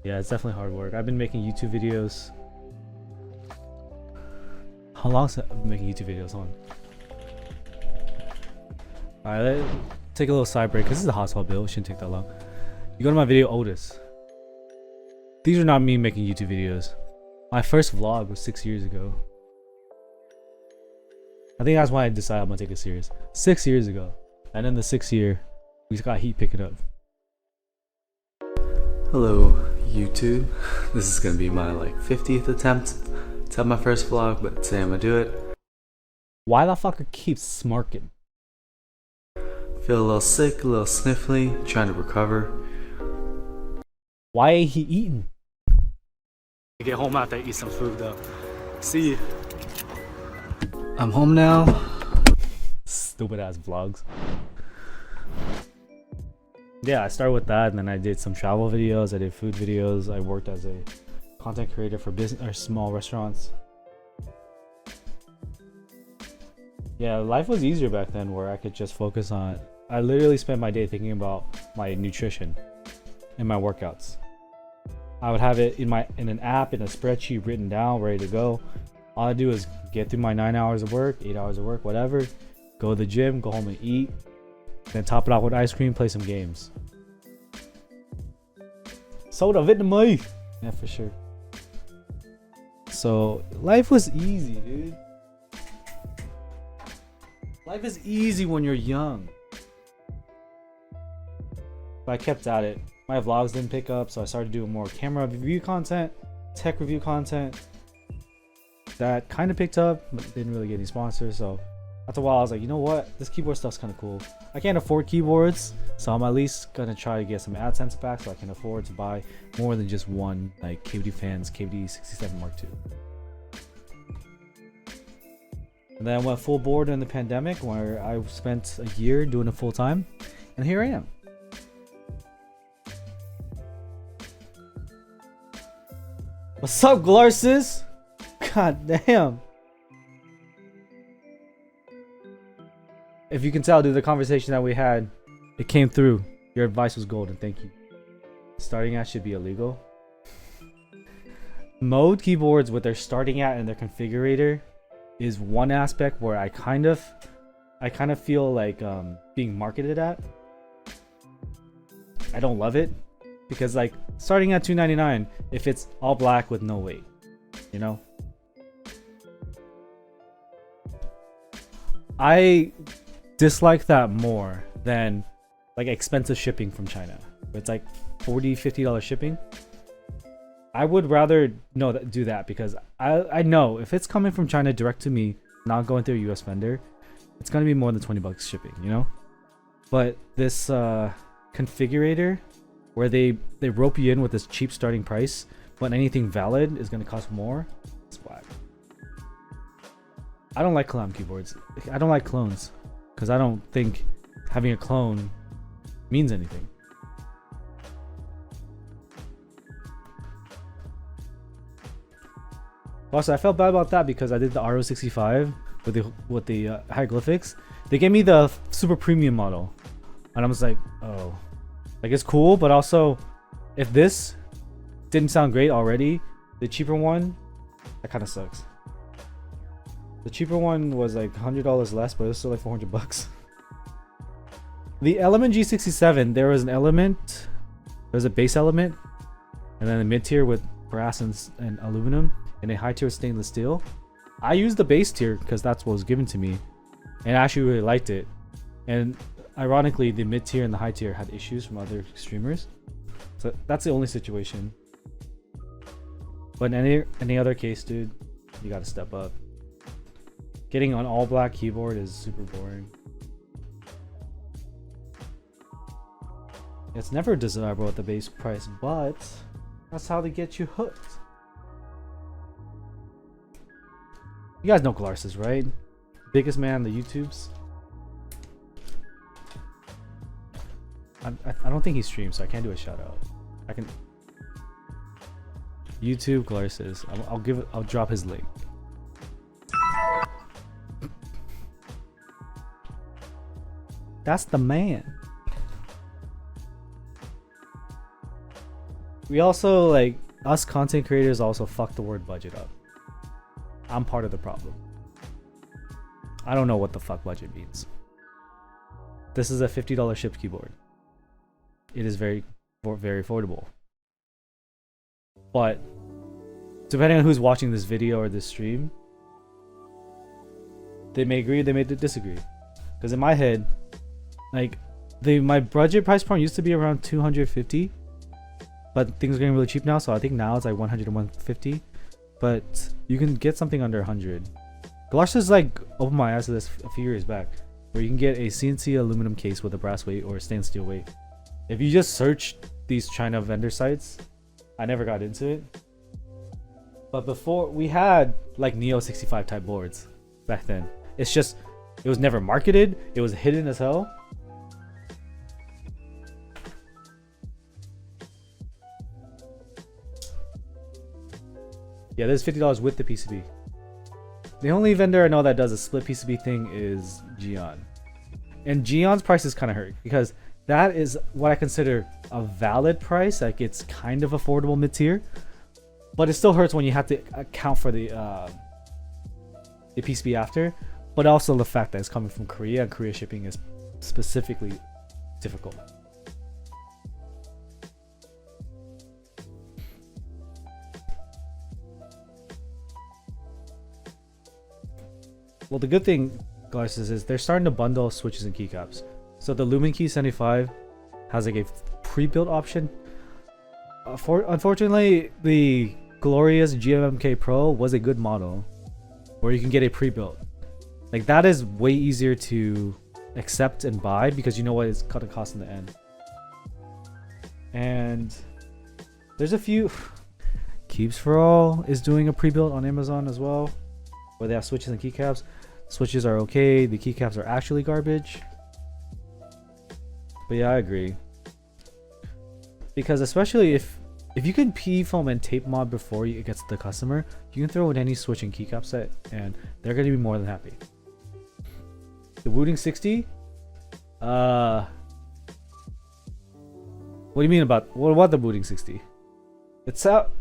Yeah, it's definitely hard work. I've been making YouTube videos. How long have I been making YouTube videos on? Alright, let's take a little side break because this is a hotspot build. It shouldn't take that long. You go to my video Otis. These are not me making YouTube videos. My first vlog was 6 years ago. I think that's why I decided I'm gonna take it serious. 6 years ago. And in the 6th year, we just got heat picking up. Hello YouTube. This is gonna be my 50th attempt to have my first vlog, but today I'm gonna do it. Why the fucker keeps smirking? Feel a little sick, a little sniffly, trying to recover. Why ain't he eating? Get home after I eat some food though. See you. I'm home now. Stupid ass vlogs. Yeah, I started with that and then I did some travel videos, I did food videos, I worked as a content creator for business or small restaurants. Yeah, life was easier back then where I could just focus on, I literally spent my day thinking about my nutrition and my workouts. I would have it in an app, in a spreadsheet, written down, ready to go. All I do is get through my 9 hours of work, 8 hours of work, whatever. Go to the gym, go home and eat. Then top it off with ice cream, play some games. Soda Vietnamese! Yeah, for sure. So, life was easy, dude. Life is easy when you're young. But I kept at it. My vlogs didn't pick up, so I started doing more camera review content, tech review content. That kind of picked up, but didn't really get any sponsors. So after a while, I was like, you know what? This keyboard stuff's kind of cool. I can't afford keyboards, so I'm at least gonna try to get some AdSense back so I can afford to buy more than just one, like KVD Fans KVD67 Mark II. And then I went full board in the pandemic, where I spent a year doing it full time, and here I am. What's up, Glarsis? God damn. If you can tell, dude, the conversation that we had, it came through. Your advice was golden. Thank you. Starting at should be illegal. mode keyboards, what they're starting at and their configurator, is one aspect where I kind of feel like being marketed at. I don't love it because like starting at $299 if it's all black with no weight, you know. I dislike that more than like expensive shipping from China. It's like $40-50 shipping. I would rather do that because I know if it's coming from China direct to me, not going through a US vendor, it's gonna be more than $20 shipping, you know. But this configurator where they rope you in with this cheap starting price, but anything valid is gonna cost more, it's whack. I don't like clone keyboards. I don't like clones because I don't think having a clone means anything. Also, I felt bad about that because I did the RO65 with the hieroglyphics. They gave me the super premium model, and I was like, oh, like it's cool, but also if this didn't sound great already, the cheaper one, that kind of sucks. The cheaper one was like $100 less, but it was still like $400. The Element G67, there was an element, there's a base element, and then a mid tier with brass and aluminum, and a high tier with stainless steel. I used the base tier because that's what was given to me, and I actually really liked it. And ironically, the mid tier and the high tier had issues from other streamers, so that's the only situation. But in any other case, dude, you gotta step up. Getting an all black keyboard is super boring. It's never desirable at the base price, but that's how they get you hooked. You guys know Glarsis, right? Biggest man on the YouTubes. I don't think he streams, so I can't do a shout out. I can YouTube Glarsis. I'll drop his link. That's the man. We also, like, us content creators also fuck the word budget up. I'm part of the problem. I don't know what the fuck budget means. This is a $50 shipped keyboard. It is very affordable. But depending on who's watching this video or this stream, they may agree, they may disagree. Because in my head, like, my budget price point used to be around $250, but things are getting really cheap now, so I think now it's like $100 to $150. But you can get something under $100. Glarsis like opened my eyes to this a few years back, where you can get a CNC aluminum case with a brass weight or a stainless steel weight. If you just search these China vendor sites, I never got into it. But before, we had like Neo 65 type boards back then. It's just, it was never marketed. It was hidden as hell. Yeah, there's $50 with the PCB. The only vendor I know that does a split PCB thing is Geon. And Geon's prices kind of hurt because that is what I consider a valid price. Like, it's kind of affordable mid-tier, but it still hurts when you have to account for the PCB after. But also the fact that it's coming from Korea, and Korea shipping is specifically difficult. Well, the good thing, Glarsis, is they're starting to bundle switches and keycaps. So the Lumen Key 75 has like a pre-built option. Unfortunately, the glorious GMMK Pro was a good model where you can get a pre-built. Like, that is way easier to accept and buy because you know what it's going to cost in the end. And there's a few. Keeps for All is doing a pre-built on Amazon as well, where they have switches and keycaps. Switches are okay, the keycaps are actually garbage. But yeah, I agree. Because especially if you can P-foam and tape mod before it gets to the customer, you can throw in any switch and keycap set and they're going to be more than happy. The Wooting 60? What do you mean about, what about the Wooting 60? It's out.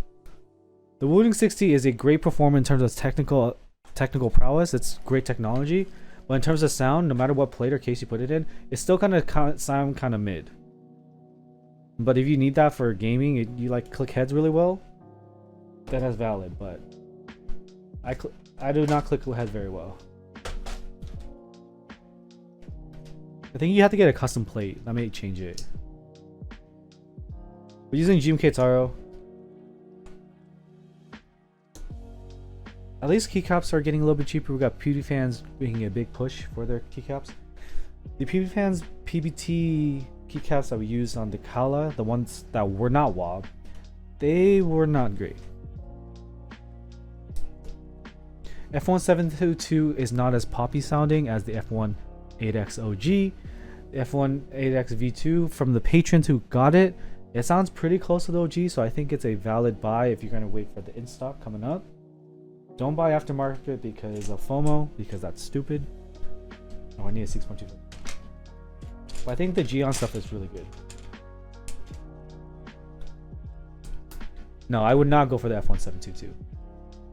The Wooting 60 is a great performer in terms of technical prowess. It's great technology, but in terms of sound, no matter what plate or case you put it in, it's still kind of sound kind of mid. But if you need that for gaming, you like click heads really well, then that's valid. But I do not click heads very well. I think you have to get a custom plate. That may change it. We're using GMK Taro. At least keycaps are getting a little bit cheaper. We got PBFans making a big push for their keycaps. The PBFans PBT keycaps that we used on the Kala, the ones that were not WOB, they were not great. F1722 is not as poppy sounding as the F1 8X OG. The F1 8X V2 from the patrons who got it, it sounds pretty close to the OG, so I think it's a valid buy if you're going to wait for the in stock coming up. Don't buy aftermarket because of FOMO, because that's stupid. Oh, I need a 6.2. But I think the Geon stuff is really good. No, I would not go for the F1722.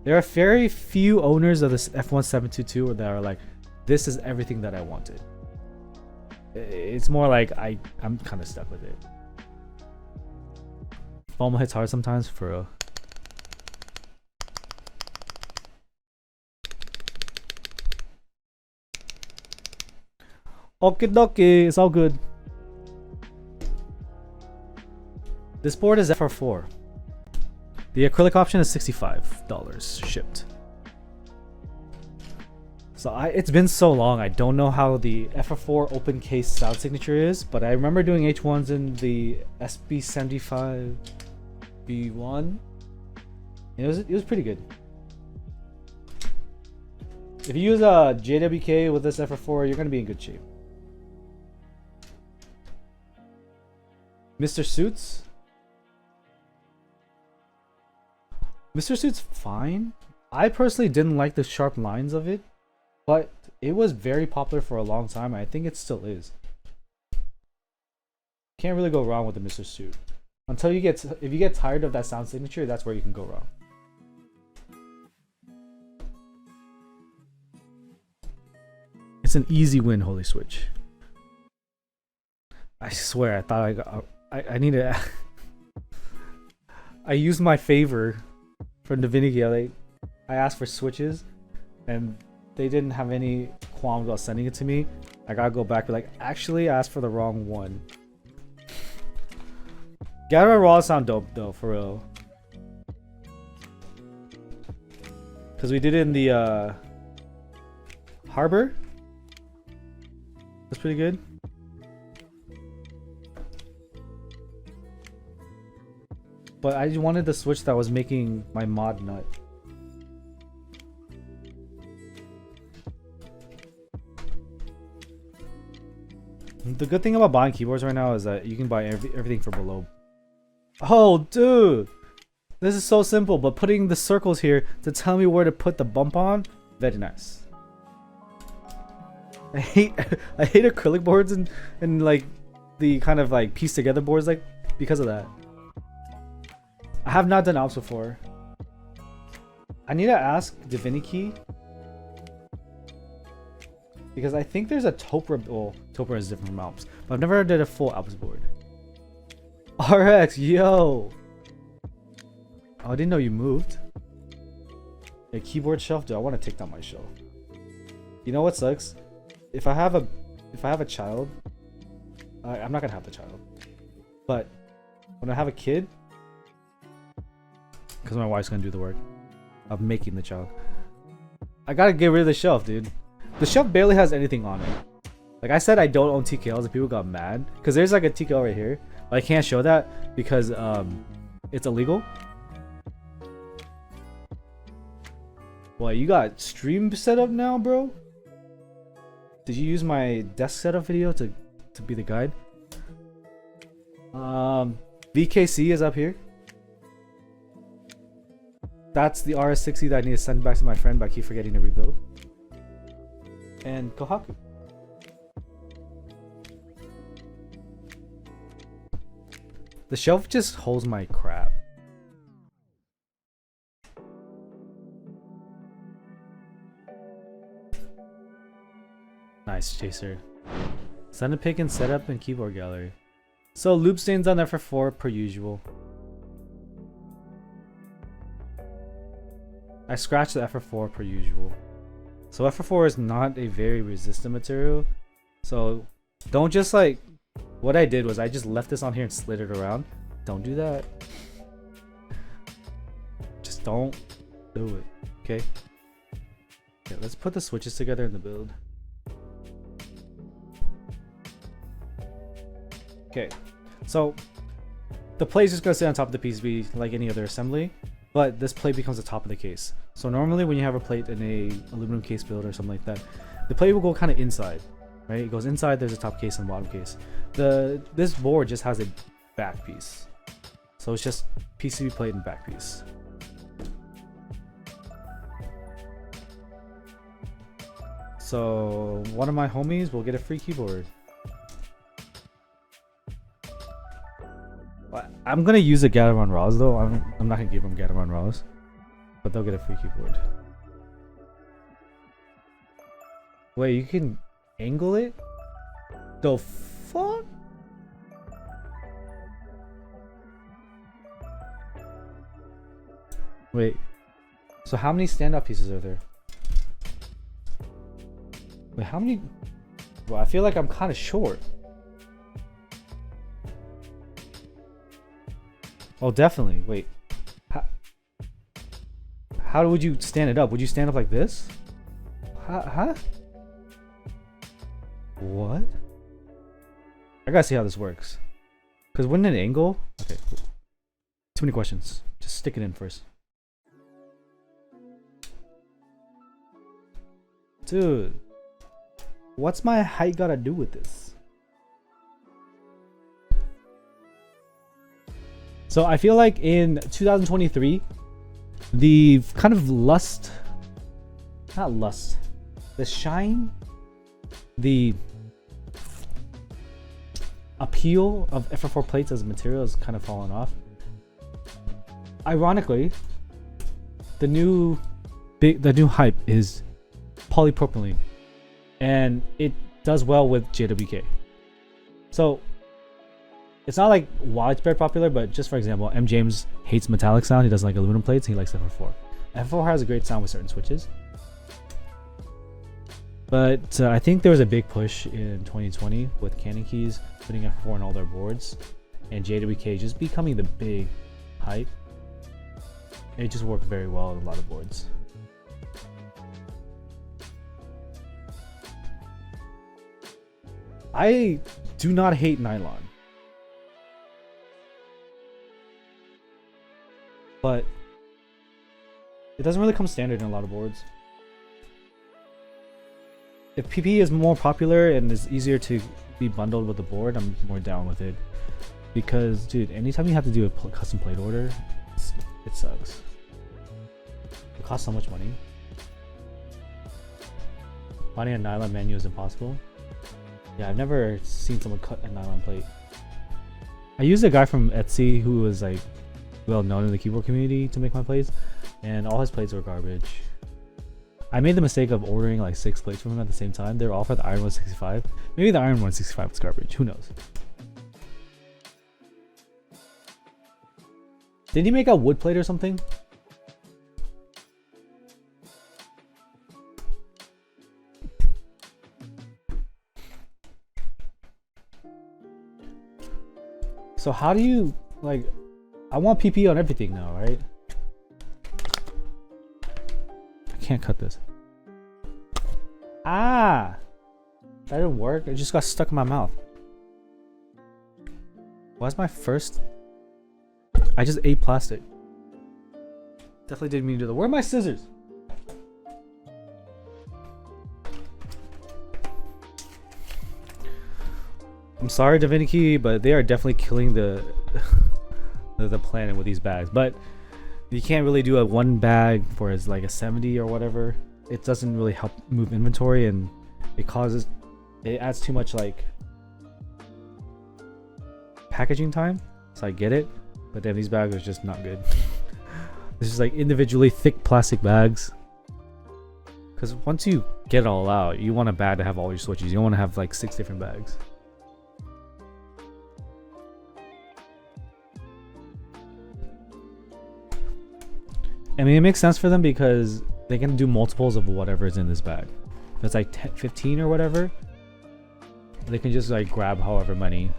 There are very few owners of this F1722 that are like, this is everything that I wanted. It's more like I'm kind of stuck with it. FOMO hits hard sometimes, for real. Okie dokie, it's all good. This board is FR4. The acrylic option is $65 shipped. So it's been so long, I don't know how the FR4 open case sound signature is, but I remember doing H1s in the SB75 B1. It was pretty good. If you use a JWK with this FR4, you're gonna be in good shape. Mr. Suits. Mr. Suits fine. I personally didn't like the sharp lines of it, but it was very popular for a long time. I think it still is. Can't really go wrong with the Mr. Suit. Until if you get tired of that sound signature, that's where you can go wrong. It's an easy win, HolySwitch. I swear, I thought I need to. I used my favor from Divinity. I asked for switches, and they didn't have any qualms about sending it to me. I gotta go back and be like, actually, I asked for the wrong one. Gather Raw sound dope though, for real. Cause we did it in the Harbor. That's pretty good. But I just wanted the switch that was making my mod nut. The good thing about buying keyboards right now is that you can buy everything for below. Oh, dude! This is so simple, but putting the circles here to tell me where to put the bump on, very nice. I hate acrylic boards and like the kind of like piece together boards like because of that. I have not done alps before. I need to ask Divinity because I think there's a Topra. Well, Topra is different from alps, but I've never did a full alps board. RX, yo! Oh, I didn't know you moved. A keyboard shelf, dude. I want to take down my shelf. You know what sucks? If I have a child, I'm not gonna have the child. But when I have a kid, because my wife's gonna do the work of making the child, I gotta get rid of the shelf, dude. The shelf barely has anything on it. Like I said, I don't own TKLs, and people got mad because there's like a TKL right here, but I can't show that because it's illegal. What, you got stream set up now, bro? Did you use my desk setup video to be the guide? VKC is up here. That's the RS60 that I need to send back to my friend, but I keep forgetting to rebuild. And Kohaku. The shelf just holds my crap. Nice, Chaser. Send a pick and setup and keyboard gallery. So loop stains on FF4 per usual. I scratched the FF4 per usual. So FF4 is not a very resistant material. So don't just like, what I did was I just left this on here and slid it around. Don't do that. Just don't do it, okay? Okay, let's put the switches together in the build. Okay, so the plate is just gonna sit on top of the PCB like any other assembly, but this plate becomes the top of the case. So normally when you have a plate in a aluminum case build or something like that, the plate will go kind of inside, right? It goes inside, there's a top case and bottom case. This board just has a back piece. So it's just PCB plate and back piece. So one of my homies will get a free keyboard. I'm gonna use a Gateron Raws though. I'm not gonna give them Gateron Raws, but they'll get a free keyboard. Wait, you can angle it? The fuck? Wait, so how many standout pieces are there? Wait, how many? Well, I feel like I'm kind of short. Oh, definitely. Wait. How would you stand it up? Would you stand up like this? Huh? What? I gotta see how this works. Because wouldn't an angle? Okay. Too many questions. Just stick it in first. Dude. What's my height gotta do with this? So I feel like in 2023, the kind of the shine, the appeal of FF4 plates as a material has kind of fallen off. Ironically, the new hype is polypropylene, and it does well with JWK. So it's not like widespread popular, but just for example, M. James hates metallic sound. He doesn't like aluminum plates. He likes FF4. FF4 has a great sound with certain switches. But I think there was a big push in 2020 with Canon Keys putting F4 on all their boards, and JWK just becoming the big hype. It just worked very well on a lot of boards. I do not hate nylon, but it doesn't really come standard in a lot of boards. If PP is more popular and is easier to be bundled with the board, I'm more down with it. Because, dude, anytime you have to do a custom plate order, it sucks. It costs so much money. Finding a nylon menu is impossible. Yeah, I've never seen someone cut a nylon plate. I used a guy from Etsy who was like well known in the keyboard community to make my plates, and all his plates were garbage. I made the mistake of ordering like 6 plates from him at the same time. They were all for the Iron 165. Maybe the Iron 165 was garbage. Who knows? Did he make a wood plate or something? So how do you, like, I want PP on everything now, right? I can't cut this. Ah! That didn't work. It just got stuck in my mouth. Why's my first... I just ate plastic. Definitely didn't mean to do that. Where are my scissors? I'm sorry, Divinity, but they are definitely killing the planet with these bags. But you can't really do a 1 bag for as like a 70 or whatever. It doesn't really help move inventory, and it adds too much like packaging time. So I get it, but then these bags are just not good. This is like individually thick plastic bags. Because once you get it all out, you want a bag to have all your switches. You don't want to have like 6 different bags. I mean, it makes sense for them because they can do multiples of whatever is in this bag. If it's like 10, 15 or whatever, they can just like grab however many.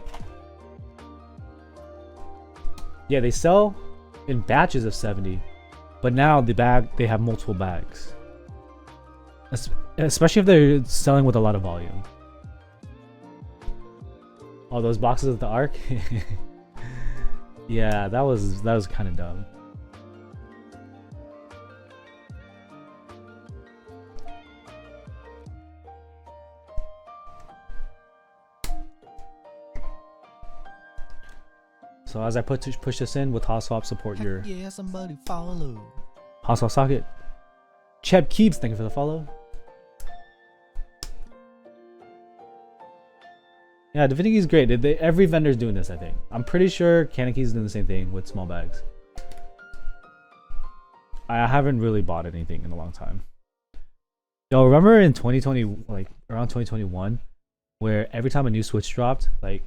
Yeah, they sell in batches of 70, but now they have multiple bags. Especially if they're selling with a lot of volume. Oh, those boxes of the Ark? Yeah, that was kind of dumb. So as I push this in with HolySwap, support your Yeah, somebody follow. HolySwap socket. Cheb Keeps, thank you for the follow. Yeah, Divinity is great. Every vendor's doing this, I think. I'm pretty sure Kanaki's doing the same thing with small bags. I haven't really bought anything in a long time. Yo, remember in 2020, like around 2021, where every time a new Switch dropped, like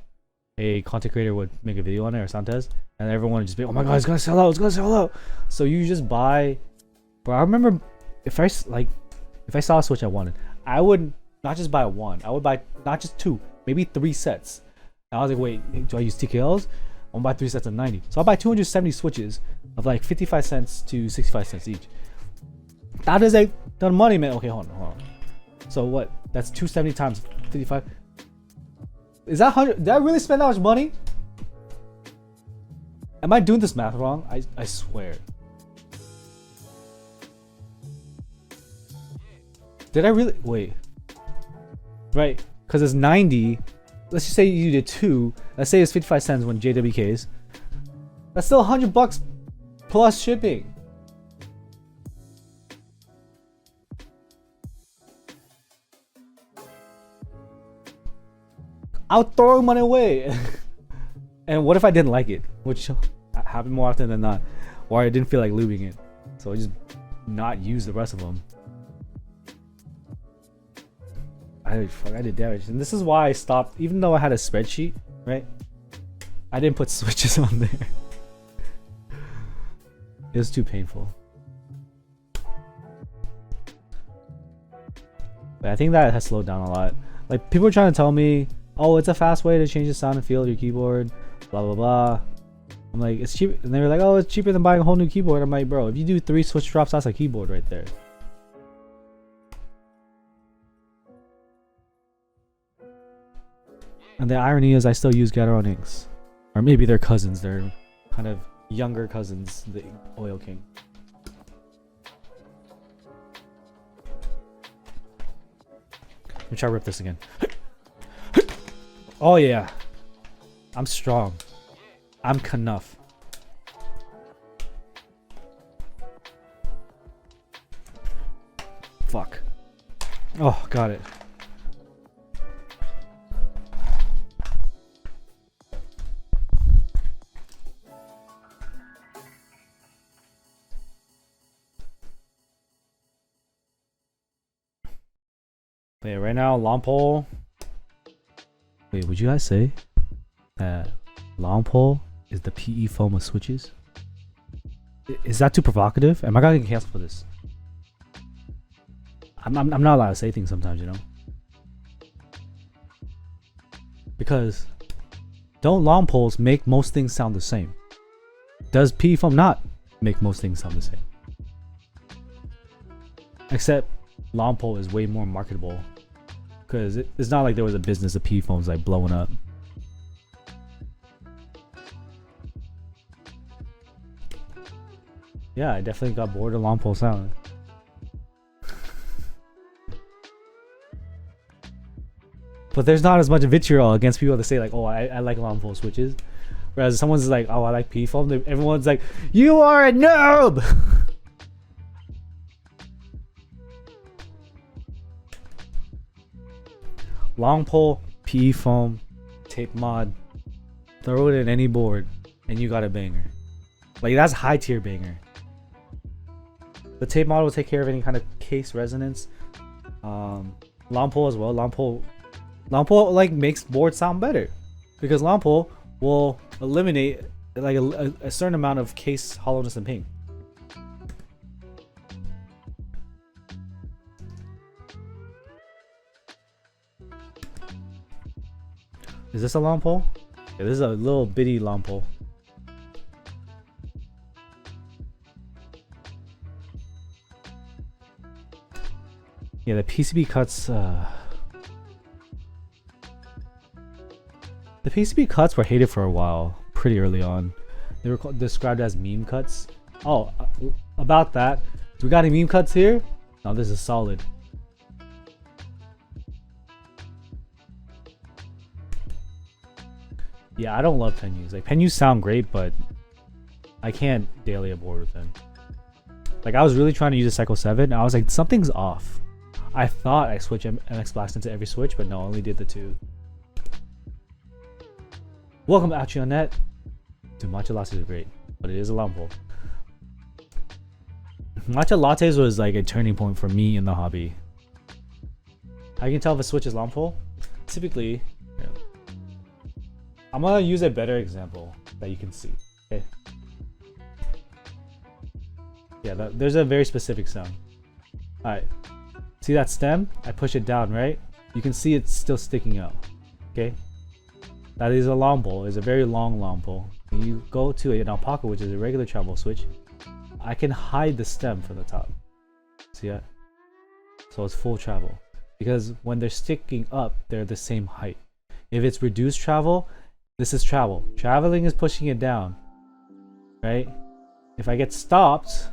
a content creator would make a video on it or sound test, and everyone would just be, oh my god, it's gonna sell out, it's gonna sell out. So you just buy. But I remember if I saw a Switch I wanted, I would not just buy one, I would buy not just 2, maybe 3 sets. And I was like, wait, do I use TKLs? I'll buy 3 sets of 90. So I'll buy 270 Switches of like 55 cents to 65 cents each. That is a ton of money, man. Okay, hold on. So what? That's 270 times 55. Is that 100? Did I really spend that much money? Am I doing this math wrong? I swear. Did I really? Wait. Right, because it's 90. Let's just say you did 2. Let's say it's 55 cents when JWKs. That's still $100 plus shipping. I'll throw money away. And what if I didn't like it? Which happened more often than not. Or I didn't feel like lubing it. So I just not use the rest of them. I did damage. And this is why I stopped. Even though I had a spreadsheet, right? I didn't put switches on there. It was too painful. But I think that has slowed down a lot. Like, people are trying to tell me, oh, it's a fast way to change the sound and feel of your keyboard, blah blah blah. I'm like, it's cheap, and they were like, oh, it's cheaper than buying a whole new keyboard. I'm like, bro, if you do 3 switch drops, that's a keyboard right there. And the irony is I still use Gateron inks. Or maybe they're cousins, they're kind of younger cousins, the Oil King. Let me try to rip this again. Oh yeah. I'm strong. I'm Knuff. Fuck. Oh, got it. But yeah, right now, long pole. Wait, would you guys say that long pole is the PE foam of switches? Is that too provocative? Am I gonna get canceled for this? I'm not allowed to say things sometimes, you know? Because don't long poles make most things sound the same? Does PE foam not make most things sound the same? Except long pole is way more marketable, because it's not like there was a business of PE foams like blowing up. Yeah, I definitely got bored of long pole sound. But there's not as much vitriol against people that say like, oh, I like long pole switches. Whereas if someone's like, oh, I like PE foam, everyone's like, you are a noob! Long pole, PE foam, tape mod, throw it in any board, and you got a banger. Like, that's high tier banger. The tape mod will take care of any kind of case resonance, Long pole as well. Long pole like makes board sound better because long pole will eliminate like a certain amount of case hollowness and ping. Is this a long pole? Yeah, this is a little bitty long pole. Yeah, the PCB cuts. The PCB cuts were hated for a while, pretty early on. They were described as meme cuts. Oh, about that. Do we got any meme cuts here? No, this is solid. Yeah, I don't love Penus. Like, Penus sound great, but I can't daily aboard with them. Like, I was really trying to use a Cycle 7, and I was like, something's off. I thought I switched MX Blast into every switch, but no, I only did the 2. Welcome to Achi-on-Net. Dude, matcha lattes are great, but it is a long pole. Matcha lattes was like a turning point for me in the hobby. How you can tell if a switch is long pole? Typically, I'm gonna use a better example that you can see. Okay. Yeah, there's a very specific sound. All right. See that stem? I push it down, right? You can see it's still sticking out. Okay. That is a long pole. It's a very long pole. When you go to an alpaca, which is a regular travel switch, I can hide the stem from the top. See that? So it's full travel. Because when they're sticking up, they're the same height. If it's reduced travel, this is travel. Traveling is pushing it down. Right? If I get stopped,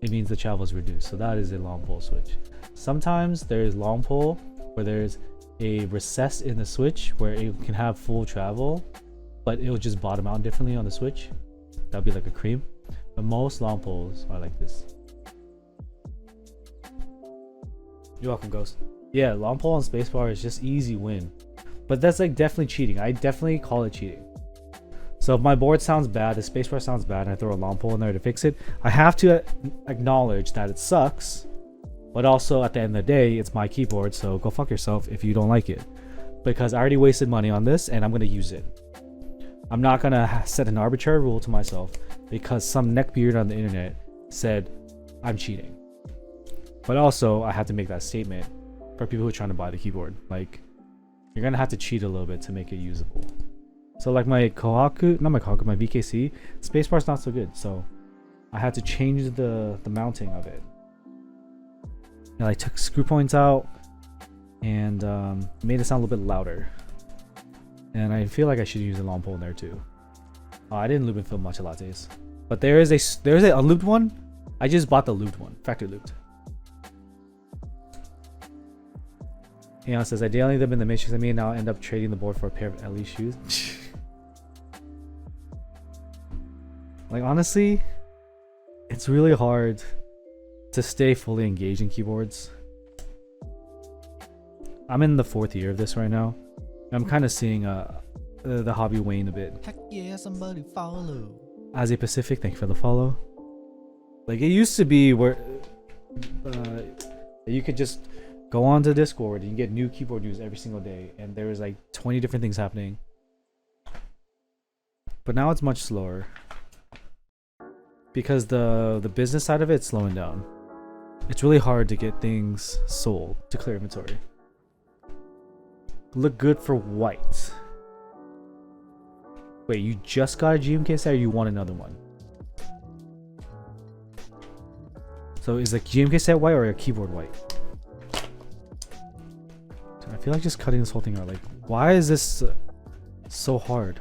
it means the travel is reduced. So that is a long pole switch. Sometimes there is long pole where there's a recess in the switch where it can have full travel, but it will just bottom out differently on the switch. That'll be like a cream. But most long poles are like this. You're welcome, Ghost. Yeah, long pole on spacebar is just easy win. But that's like definitely cheating. I definitely call it cheating. So if my board sounds bad, the spacebar sounds bad, and I throw a long pole in there to fix it, I have to acknowledge that it sucks. But also at the end of the day, it's my keyboard, so go fuck yourself if you don't like it. Because I already wasted money on this and I'm going to use it. I'm not going to set an arbitrary rule to myself because some neckbeard on the internet said I'm cheating. But also, I have to make that statement for people who are trying to buy the keyboard. Like, you're going to have to cheat a little bit to make it usable. So like my Kohaku, not my Kohaku, my VKC, spacebar's not so good. So I had to change the mounting of it. And I took screw points out and made it sound a little bit louder. And I feel like I should use a long pole in there too. I didn't loop and fill matcha lattes, but there's a unlooped one. I just bought the looped one, factory looped. Aeon says, ideally them in the Matrix. I mean, now I'll end up trading the board for a pair of LE shoes. Like, honestly, it's really hard to stay fully engaged in keyboards. I'm in the 4th year of this right now. I'm kind of seeing the hobby wane a bit. Heck yeah, somebody follow. As a Pacific, thank you for the follow. Like, it used to be where you could just go onto Discord and you get new keyboard news every single day, and there was like 20 different things happening. But now it's much slower because the business side of it's slowing down. It's really hard to get things sold to clear inventory. Look good for white. Wait, you just got a GMK set or you want another one? So is the GMK set white or a keyboard white? Dude, I feel like just cutting this whole thing out. Like, why is this so hard?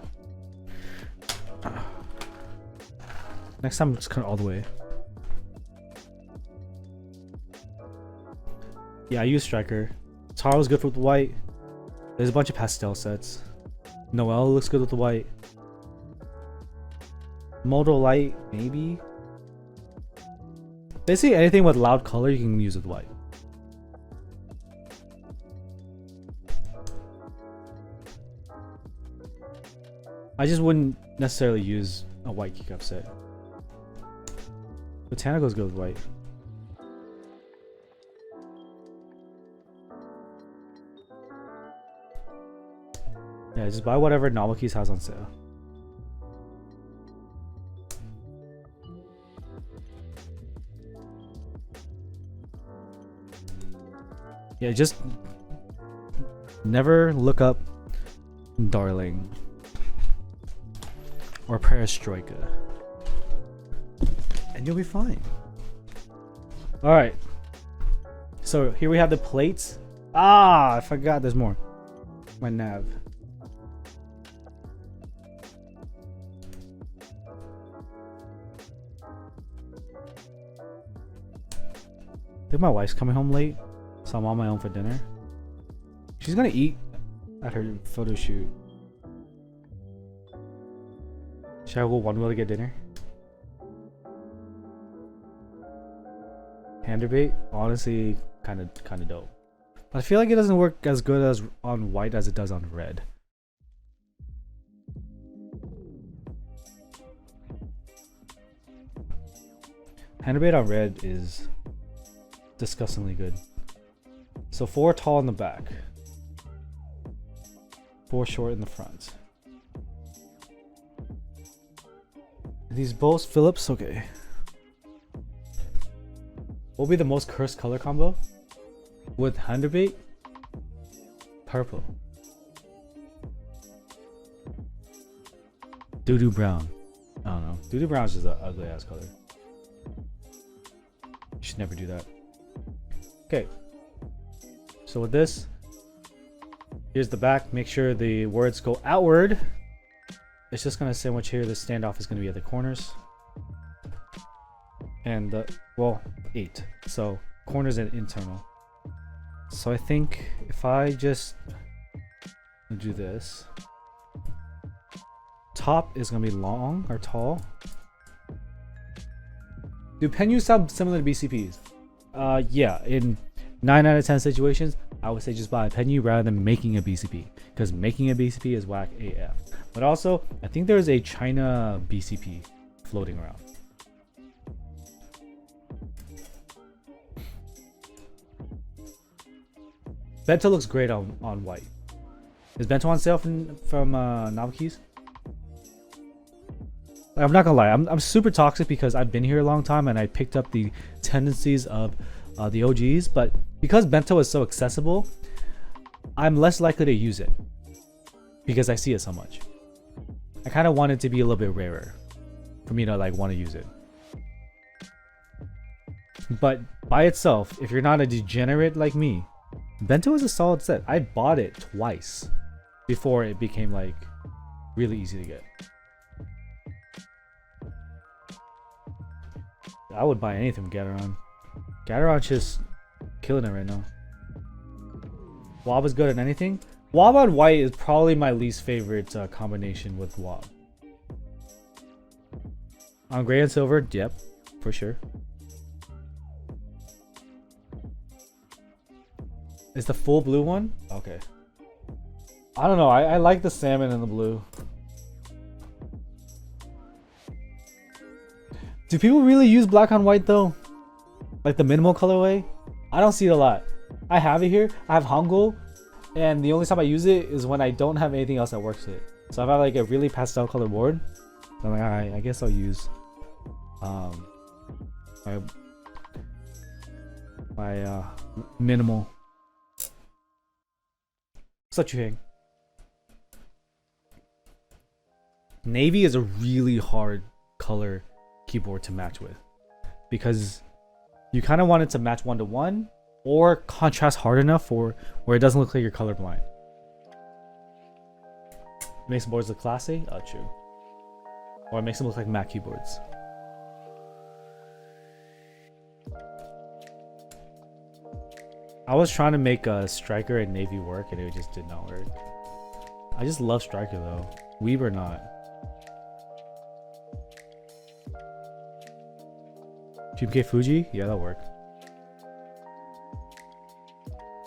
Next time, just cut it all the way. Yeah, I use Striker. Taro's good with the white. There's a bunch of pastel sets. Noelle looks good with the white. Moto Light, maybe. Basically, anything with loud color you can use with white. I just wouldn't necessarily use a white keycup set. Botanical is good with white. Yeah, just buy whatever Novel Keys has on sale. Yeah, just never look up Darling or Perestroika and you'll be fine. Alright. So here we have the plates. Ah, I forgot there's more. My nav. I think my wife's coming home late, so I'm on my own for dinner. She's gonna eat at her photo shoot. Should I go One Wheel to get dinner? Hand debate, honestly, kind of dope. But I feel like it doesn't work as good as on white as it does on red. Hand debate on red is disgustingly good. So 4 tall in the back, 4 short in the front. Are these both Phillips? Okay. What will be the most cursed color combo? With hand debate? Purple. Doo-doo brown. I don't know. Doo-doo brown is just an ugly ass color. You should never do that. Okay. So with this, here's the back. Make sure the words go outward. It's just gonna sandwich here. The standoff is gonna be at the corners. And well, 8. So corners and internal. So I think if I just do this, top is gonna be long or tall. Do pen use sound similar to BCPs? Yeah, in 9 out of 10 situations, I would say just buy a pen U rather than making a BCP, because making a BCP is whack AF. But also, I think there's a China BCP floating around. Bento looks great on white. Is Bento on sale from Novel Keys? Like, I'm not gonna lie, I'm super toxic because I've been here a long time and I picked up the tendencies of the OGs, but because Bento is so accessible, I'm less likely to use it because I see it so much. I kind of want it to be a little bit rarer for me to like want to use it. But by itself, if you're not a degenerate like me, Bento is a solid set. I bought it twice before it became like really easy to get. I would buy anything from Gateron. Gateron's just killing it right now. Wob is good at anything. Wob on white is probably my least favorite combination with Wob. On gray and silver, yep, for sure. Is the full blue one? Okay. I don't know. I like the salmon and the blue. Do people really use black on white though? Like the minimal colorway? I don't see it a lot. I have it here. I have Hangul, and the only time I use it is when I don't have anything else that works with it. So if I have like a really pastel color board, I'm like, alright, I guess I'll use my minimal. Such a thing. Navy is a really hard color keyboard to match with because you kind of want it to match 1-to-1 or contrast hard enough for where it doesn't look like you're colorblind. It makes boards look classy. Oh, true. Or it makes them look like Mac keyboards. I was trying to make a Striker and Navy work and it just did not work. I just love Striker though. Weeb or not. GMK Fuji? Yeah, that'll work.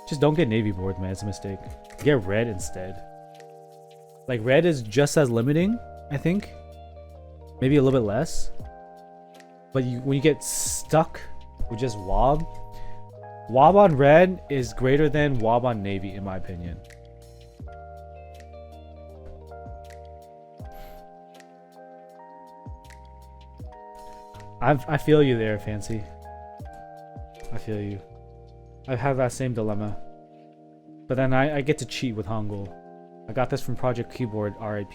Just don't get Navy boards, man. It's a mistake. Get red instead. Like, red is just as limiting, I think. Maybe a little bit less. But when you get stuck with just Wob, Wob on red is greater than Wob on Navy, in my opinion. I feel you there, Fancy. I feel you. I have that same dilemma. But then I get to cheat with Hangul. I got this from Project Keyboard, RIP.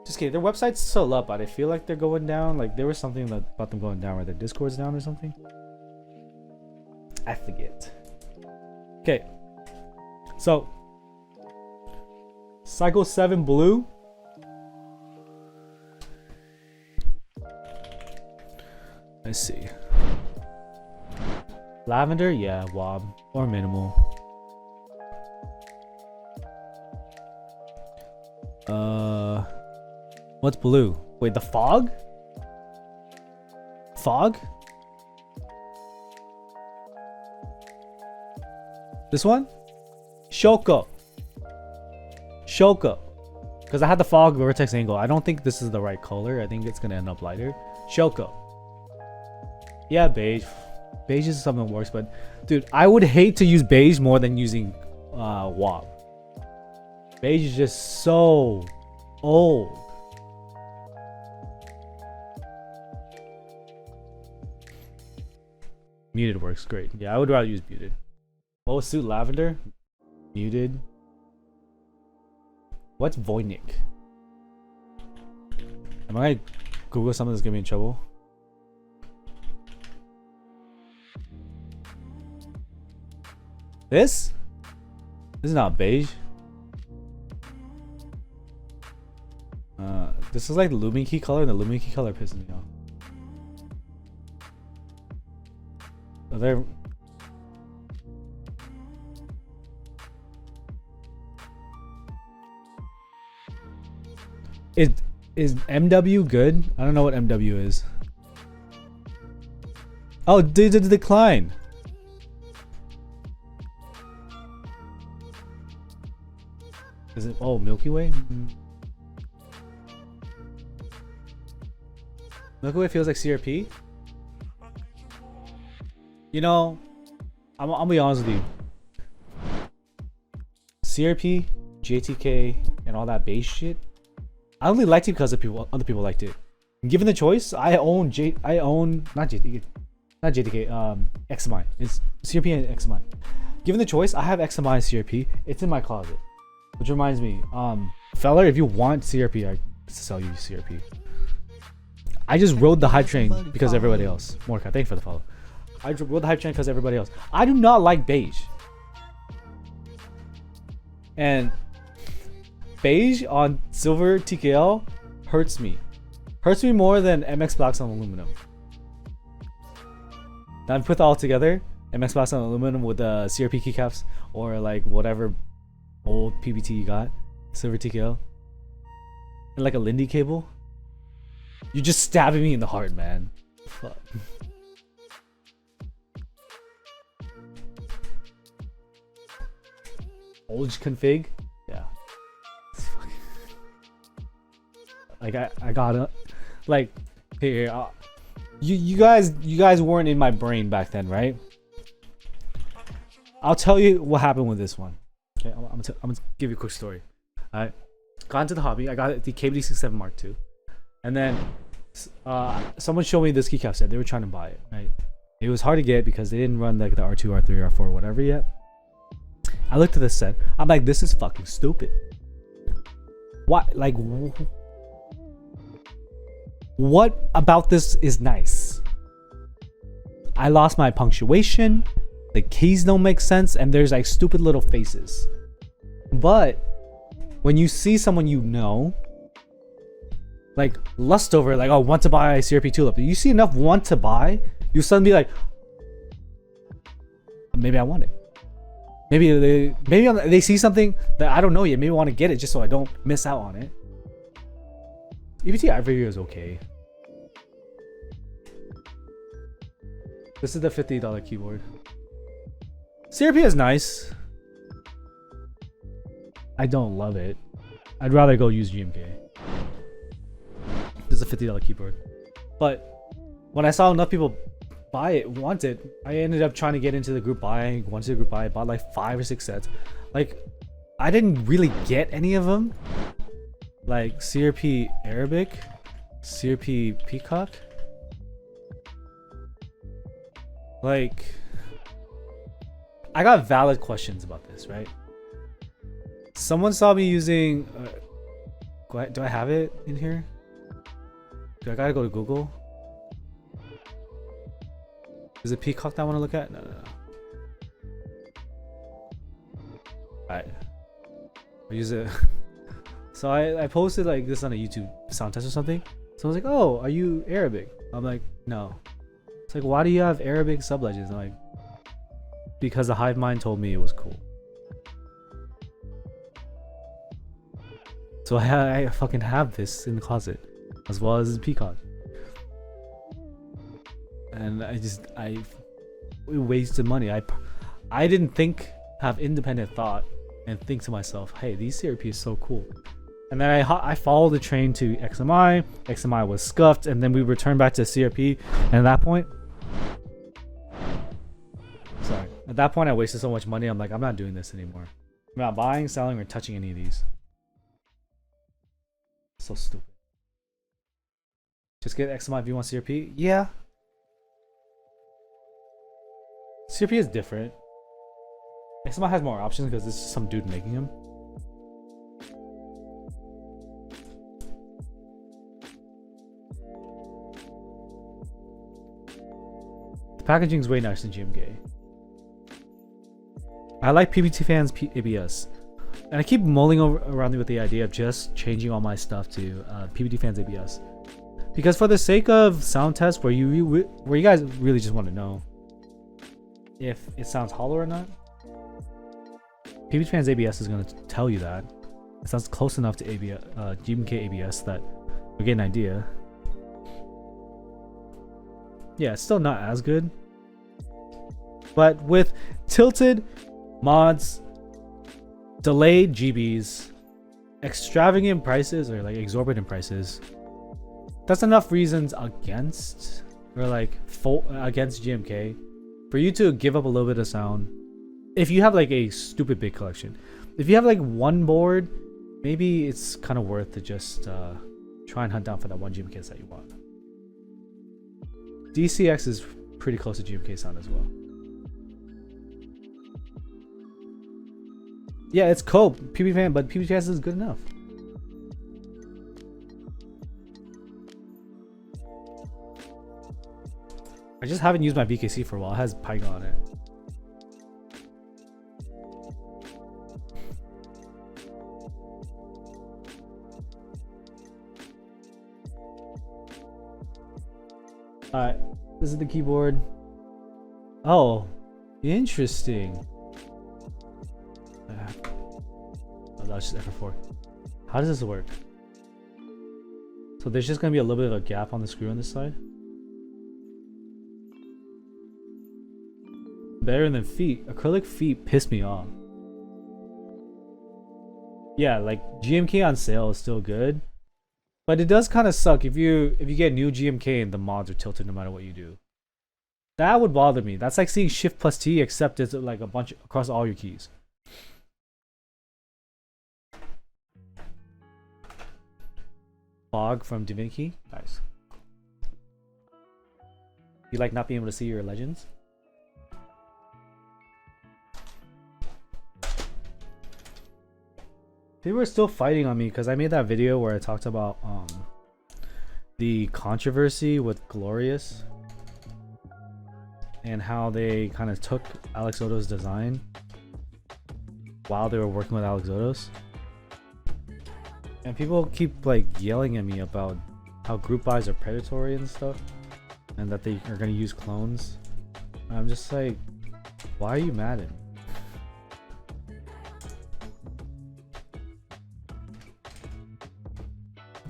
Just kidding. Their website's still up, but I feel like they're going down. Like there was something about them going down, where their Discord's down or something. I forget. Okay. So, Cycle 7 Blue. Let's see. Lavender, yeah, wob or minimal. What's blue? Wait, the fog? Fog? This one? Shoko. Shoko. Because I had the fog vertex angle. I don't think this is the right color. I think it's gonna end up lighter. Shoko. Yeah, beige. Beige is something that works, but dude, I would hate to use beige more than using wob. Beige is just so old. Muted works great. Yeah, I would rather use muted. What was suit lavender? Muted. What's Voynich? Am I gonna Google something that's gonna be in trouble? This is not beige. This is like the Lumen Key color, and the Lumen Key color pisses me off. Are there... Is MW good? I don't know what MW is. Oh, did it decline? Is it? Oh, Milky Way? Milky Way feels like CRP? You know, I'll be honest with you. CRP, JTK, and all that base shit, I only liked it because other people liked it. Given the choice, I own not JTK, XMI. It's CRP and XMI. Given the choice, I have XMI and CRP. It's in my closet. Which reminds me, fella, if you want CRP, I can sell you CRP. I just rode the hype train because everybody else. Mordecai, thank you for the follow. I rode the hype train because everybody else. I do not like beige. And beige on silver TKL hurts me. Hurts me more than MX Blacks on aluminum. Now put that all together, MX Blacks on aluminum with the CRP keycaps or like whatever old PBT you got, silver TKL, and like a Lindy cable. You're just stabbing me in the heart, man. Fuck. Old config, yeah. Like I gotta, like, here. You guys weren't in my brain back then, right? I'll tell you what happened with this one. Okay, I'm gonna give you a quick story. I got into the hobby. I got the KBD67 Mark II, and then someone showed me this keycap set. They were trying to buy it. Right? It was hard to get because they didn't run like the R2, R3, R4, whatever yet. I looked at this set. I'm like, this is fucking stupid. What? Like, what about this is nice? I lost my punctuation. The keys don't make sense, and there's like stupid little faces. But when you see someone you know, like lust over, like, oh, want to buy CRP tulip, you see enough want to buy, you suddenly be like, maybe I want it. Maybe they see something that I don't know yet. Maybe I want to get it just so I don't miss out on it. EBT Ivory is okay. This is the $50 keyboard. CRP is nice. I don't love it. I'd rather go use GMK. This is a $50 keyboard. But when I saw enough people buy it, want it, I ended up trying to get into the group buy. Once the group buy, I bought like 5 or 6 sets. Like, I didn't really get any of them. Like CRP Arabic, CRP Peacock, Like, I got valid questions about this, right? Someone saw me using. Do I have it in here? Do I gotta go to Google? Is it Peacock that I want to look at? No. Alright. I'll use it. So I posted like this on a YouTube sound test or something. Someone's like, oh, are you Arabic? I'm like, no. It's like, why do you have Arabic sublegends? I'm like, because the hive mind told me it was cool. So I fucking have this in the closet, as well as Peacock. And I wasted money. I didn't have independent thought and think to myself, hey, these CRP is so cool. And then I followed the train to XMI. XMI was scuffed, and then we returned back to CRP. And at that point, I wasted so much money. I'm like, I'm not doing this anymore. I'm not buying, selling, or touching any of these. So stupid. Just get XMI if you want CRP. Yeah. CRP is different. XMI has more options because this is some dude making them. The packaging is way nicer than GMK. I like PBT fans ABS. And I keep mulling around with the idea of just changing all my stuff to PBT fans ABS. Because for the sake of sound test, where you guys really just want to know if it sounds hollow or not, PBT fans ABS is going to tell you that. It sounds close enough to GMK ABS that you get an idea. Yeah, it's still not as good. But with tilted mods, delayed GBs, extravagant prices or like exorbitant prices, that's enough reasons against or like against GMK for you to give up a little bit of sound. If you have like a stupid big collection, if you have like one board, maybe it's kind of worth to just try and hunt down for that one GMK that you want. DCX is pretty close to GMK sound as well. Yeah, it's cope, PB fan, but PBTS is good enough. I just haven't used my VKC for a while. It has Python on it. Alright, this is the keyboard. Oh, interesting. Oh, that's just F4. How does this work? So there's just gonna be a little bit of a gap on the screw on this side. Better than feet. Acrylic feet piss me off. Yeah, like GMK on sale is still good, but it does kind of suck if you get new GMK and the mods are tilted no matter what you do. That would bother me. That's like seeing Shift plus T except it's like a bunch across all your keys. Fog from Divinity. Nice. You like not being able to see your legends? People are still fighting on me because I made that video where I talked about the controversy with Glorious and how they kind of took Alex Odo's design while they were working with Alex Odos. And people keep like yelling at me about how group buys are predatory and stuff and that they are going to use clones. And I'm just like, why are you mad at me?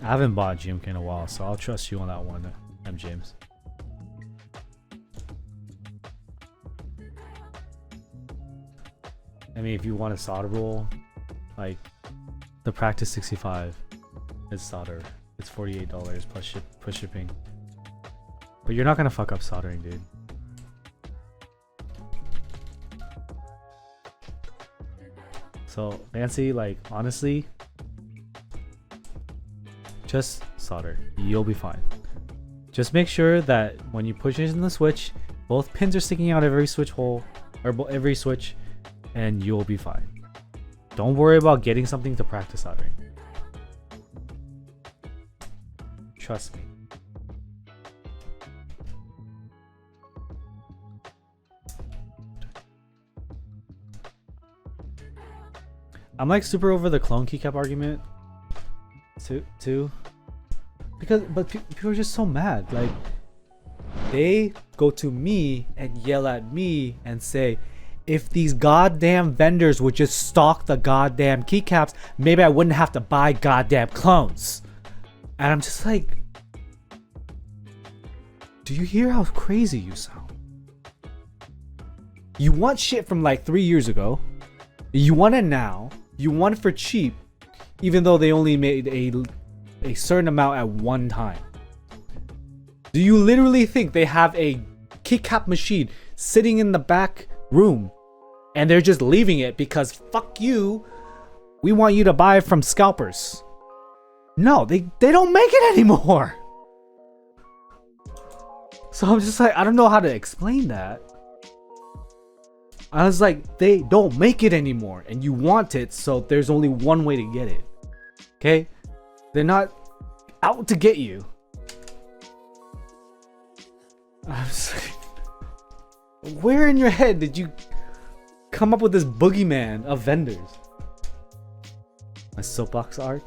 I haven't bought GMK in a while, so I'll trust you on that one, M. James. I mean, if you want a solder roll, like the Practice 65 is solder. It's $48 plus shipping. But you're not gonna fuck up soldering, dude. So Nancy, like honestly, just solder. You'll be fine. Just make sure that when you push it in the switch, Both pins are sticking out of every switch hole, or every switch, and you'll be fine. Don't worry about getting something to practice soldering. Trust me. I'm like super over the clone keycap argument too. Because people are just so mad. Like they go to me and yell at me and say, if these goddamn vendors would just stock the goddamn keycaps, maybe I wouldn't have to buy goddamn clones. And I'm just like, do you hear how crazy you sound? You want shit from like 3 years ago. You want it now. You want it for cheap, even though they only made a certain amount at one time. Do you literally think they have a keycap machine sitting in the back room and they're just leaving it because fuck you, we want you to buy it from scalpers? No, they don't make it anymore. So I'm just like, I don't know how to explain that. I was like, they don't make it anymore and you want it, so there's only one way to get it. Okay? They're not out to get you. I was like, where in your head did you come up with this boogeyman of vendors? My soapbox arc?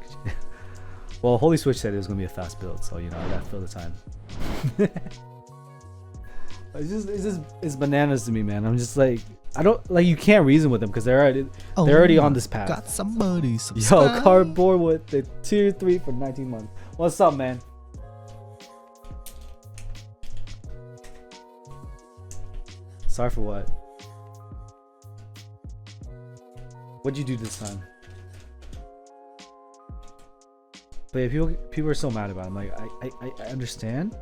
Well, HolySwitch said it was gonna be a fast build, so you know, I gotta fill the time. It's bananas to me, man. I'm just like, I don't like, you can't reason with them because they're already on this path. Got somebody subscribe. Yo, cardboard with the tier 3 for 19 months. What's up, man? Sorry for what? What'd you do this time? But yeah, people are so mad about it. I'm like, I understand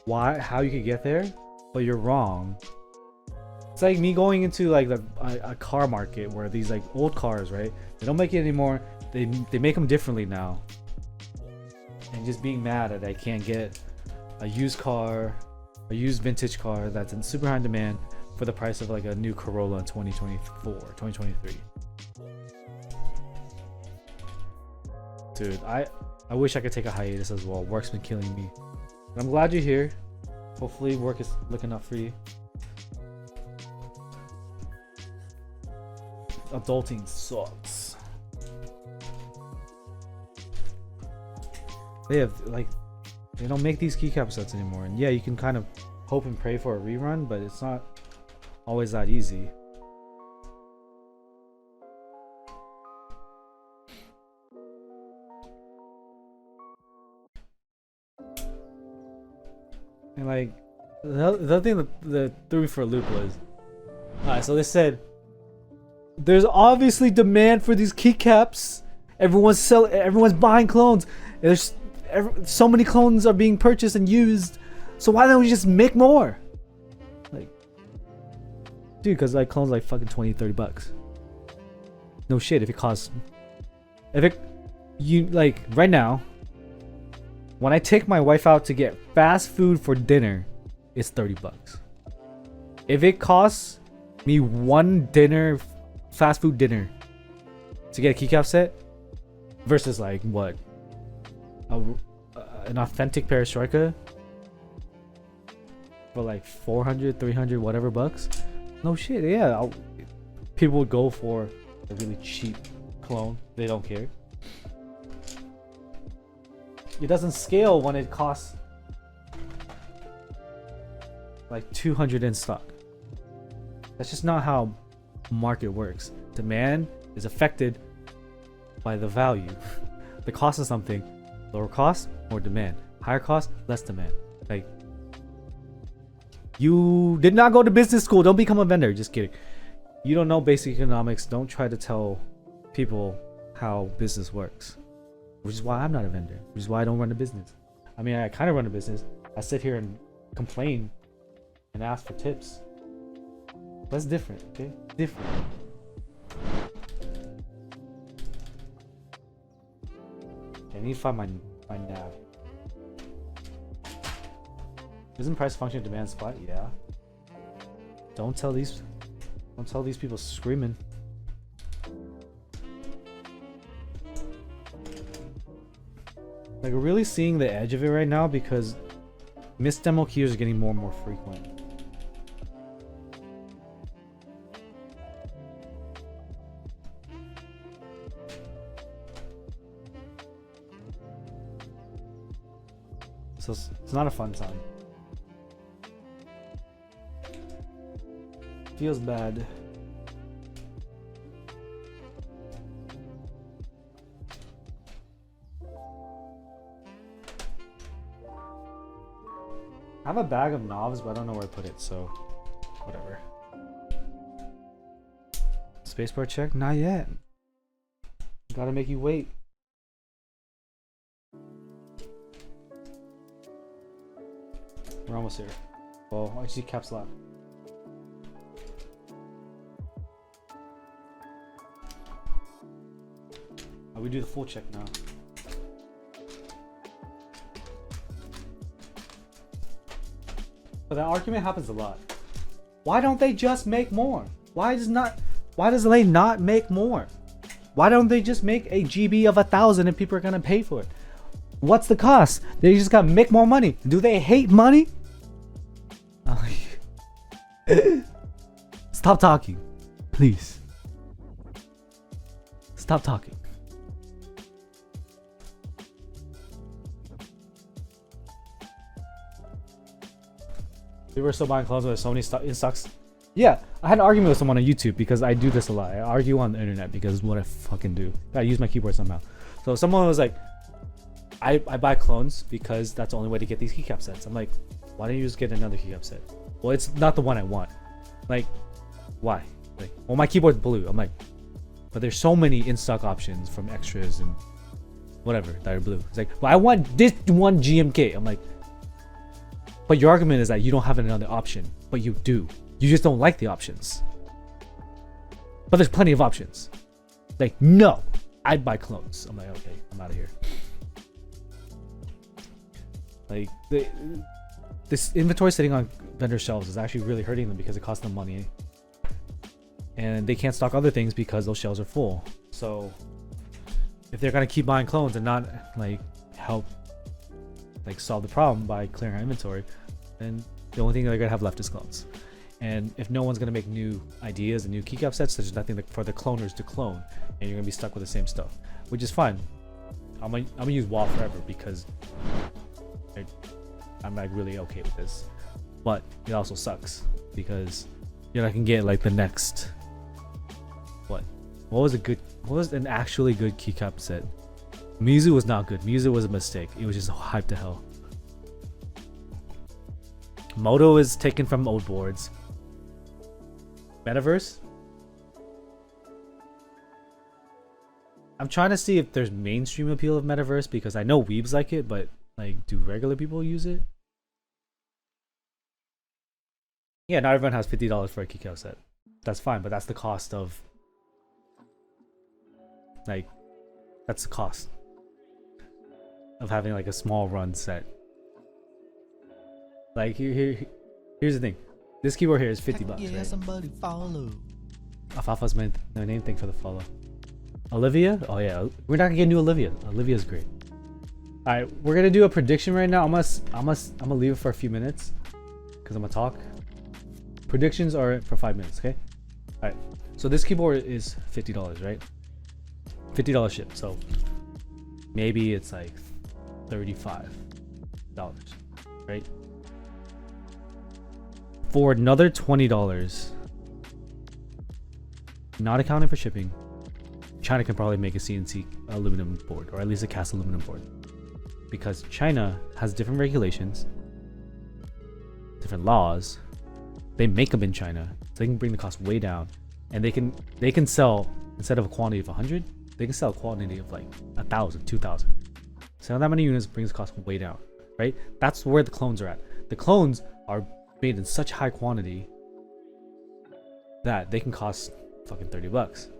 how you could get there, but you're wrong. It's like me going into like a car market where these like old cars, right? They don't make it anymore. They make them differently now. And just being mad that I can't get a used car, a used vintage car that's in super high demand for the price of like a new Corolla in 2024, 2023. Dude, I wish I could take a hiatus as well. Work's been killing me. But I'm glad you're here. Hopefully work is looking up for you. Adulting sucks. They don't make these keycap sets anymore. And yeah, you can kind of hope and pray for a rerun, but it's not always that easy. And like the other thing that threw me for a loop was, alright, so they said there's obviously demand for these keycaps. Everyone's buying clones. There's so many clones are being purchased and used. So why don't we just make more? Like, dude, because like clones like fucking $20-30. No shit. You like right now, when I take my wife out to get fast food for dinner, it's $30. If it costs me one fast food dinner to get a keycap set versus like what, an authentic Perestroika for like 400, 300, whatever bucks, no shit, yeah, people would go for a really cheap clone. They don't care. It doesn't scale when it costs like 200 in stock. That's just not how market works. Demand is affected by the value. The cost of something, lower cost, more demand. Higher cost, less demand. Like, you did not go to business school. Don't become a vendor. Just kidding. You don't know basic economics. Don't try to tell people how business works. Which is why I'm not a vendor. Which is why I don't run a business. I mean, I kind of run a business. I sit here and complain and ask for tips. That's different, okay? Different. I need to find my nav. Isn't price function demand supply? Yeah. Don't tell these people screaming. Like, we're really seeing the edge of it right now because missed demo keys are getting more and more frequent. So it's not a fun time. Feels bad. I have a bag of knobs, but I don't know where I put it, so whatever. Spacebar check? Not yet. Gotta make you wait. We're almost here. Well, I see caps lock. We do the full check now. But that argument happens a lot. Why don't they just make more? Why does they not make more? Why don't they just make a GB of 1,000 and people are gonna pay for it? What's the cost? They just gotta make more money. Do they hate money? Stop talking, please. Stop talking. People are still buying clothes with Sony stuff. It sucks. Yeah, I had an argument with someone on YouTube because I do this a lot. I argue on the internet because it's what I fucking do. I use my keyboard somehow. So someone was like, I buy clones because that's the only way to get these keycap sets. I'm like, why don't you just get another keycap set? Well, it's not the one I want. Like, why? Like, well, my keyboard's blue. I'm like, but there's so many in-stock options from extras and whatever that are blue. It's like, well, I want this one GMK. I'm like, but your argument is that you don't have another option, but you do. You just don't like the options. But there's plenty of options. Like, no, I'd buy clones. I'm like, okay, I'm out of here. Like, this inventory sitting on vendor shelves is actually really hurting them because it costs them money. And they can't stock other things because those shelves are full. So if they're gonna keep buying clones and not like help like solve the problem by clearing our inventory, then the only thing they're gonna have left is clones. And if no one's gonna make new ideas and new keycap sets, there's nothing for the cloners to clone, and you're gonna be stuck with the same stuff, which is fine. I'm gonna use WAV forever because I'm like really okay with this, but it also sucks because you're not gonna get like the next what was an actually good keycap set. Mizu was not good. Mizu was a mistake. It was just hyped to hell. Moto is taken from old boards. Metaverse? I'm trying to see if there's mainstream appeal of Metaverse because I know weebs like it, but like, do regular people use it? Yeah, not everyone has $50 for a keycap set. That's fine, but that's the cost of like, that's the cost of having like a small run set. Like here's the thing. This keyboard here is $50, yeah, right? Somebody follow. Alfafa's my name. Thanks for the follow. Olivia? Oh yeah, we're not gonna get new Olivia. Olivia's great. All right, we're gonna do a prediction right now. I'm gonna leave it for a few minutes because I'm gonna talk. Predictions are for 5 minutes, okay? All right. So this keyboard is $50, right? $50 ship. So maybe it's like $35, right? For another $20, not accounting for shipping, China can probably make a CNC aluminum board, or at least a cast aluminum board, because China has different regulations, different laws. They make them in China, so they can bring the cost way down, and they can sell, instead of a quantity of 100, they can sell a quantity of like 1,000, 2,000. So that many units brings the cost way down, right? That's where the clones are at. The clones are made in such high quantity that they can cost fucking $30.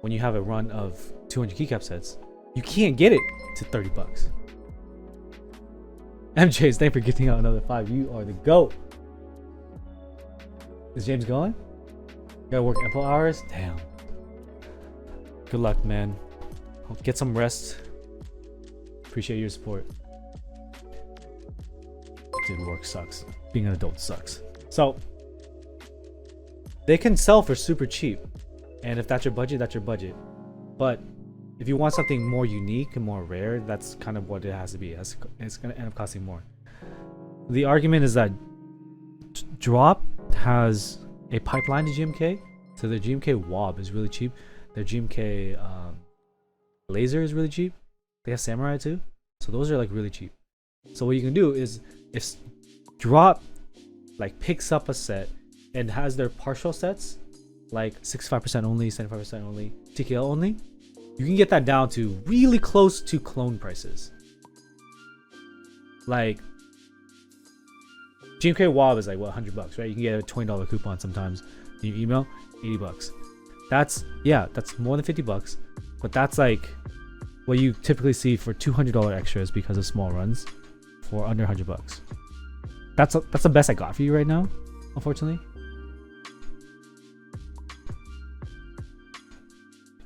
When you have a run of 200 keycap sets, you can't get it to $30. MJ's, thank you for getting out another 5. You are the GOAT. Is James going? You gotta work ample hours? Damn. Good luck, man. Get some rest. Appreciate your support. Dude, work sucks. Being an adult sucks. So, they can sell for super cheap. And if that's your budget, that's your budget. But if you want something more unique and more rare, that's kind of what it has to be. It's going to end up costing more. The argument is that Drop has a pipeline to GMK. So their GMK Wob is really cheap. Their GMK Laser is really cheap. They have Samurai too. So those are like really cheap. So what you can do is if Drop like picks up a set and has their partial sets like 65% only, 75% only, TKL only, you can get that down to really close to clone prices. Like GMK Wob is like what, $100, right? You can get a $20 coupon sometimes in your email, $80. That's more than $50, but that's like what you typically see for $200 extras because of small runs for under $100. That's the best I got for you right now, unfortunately.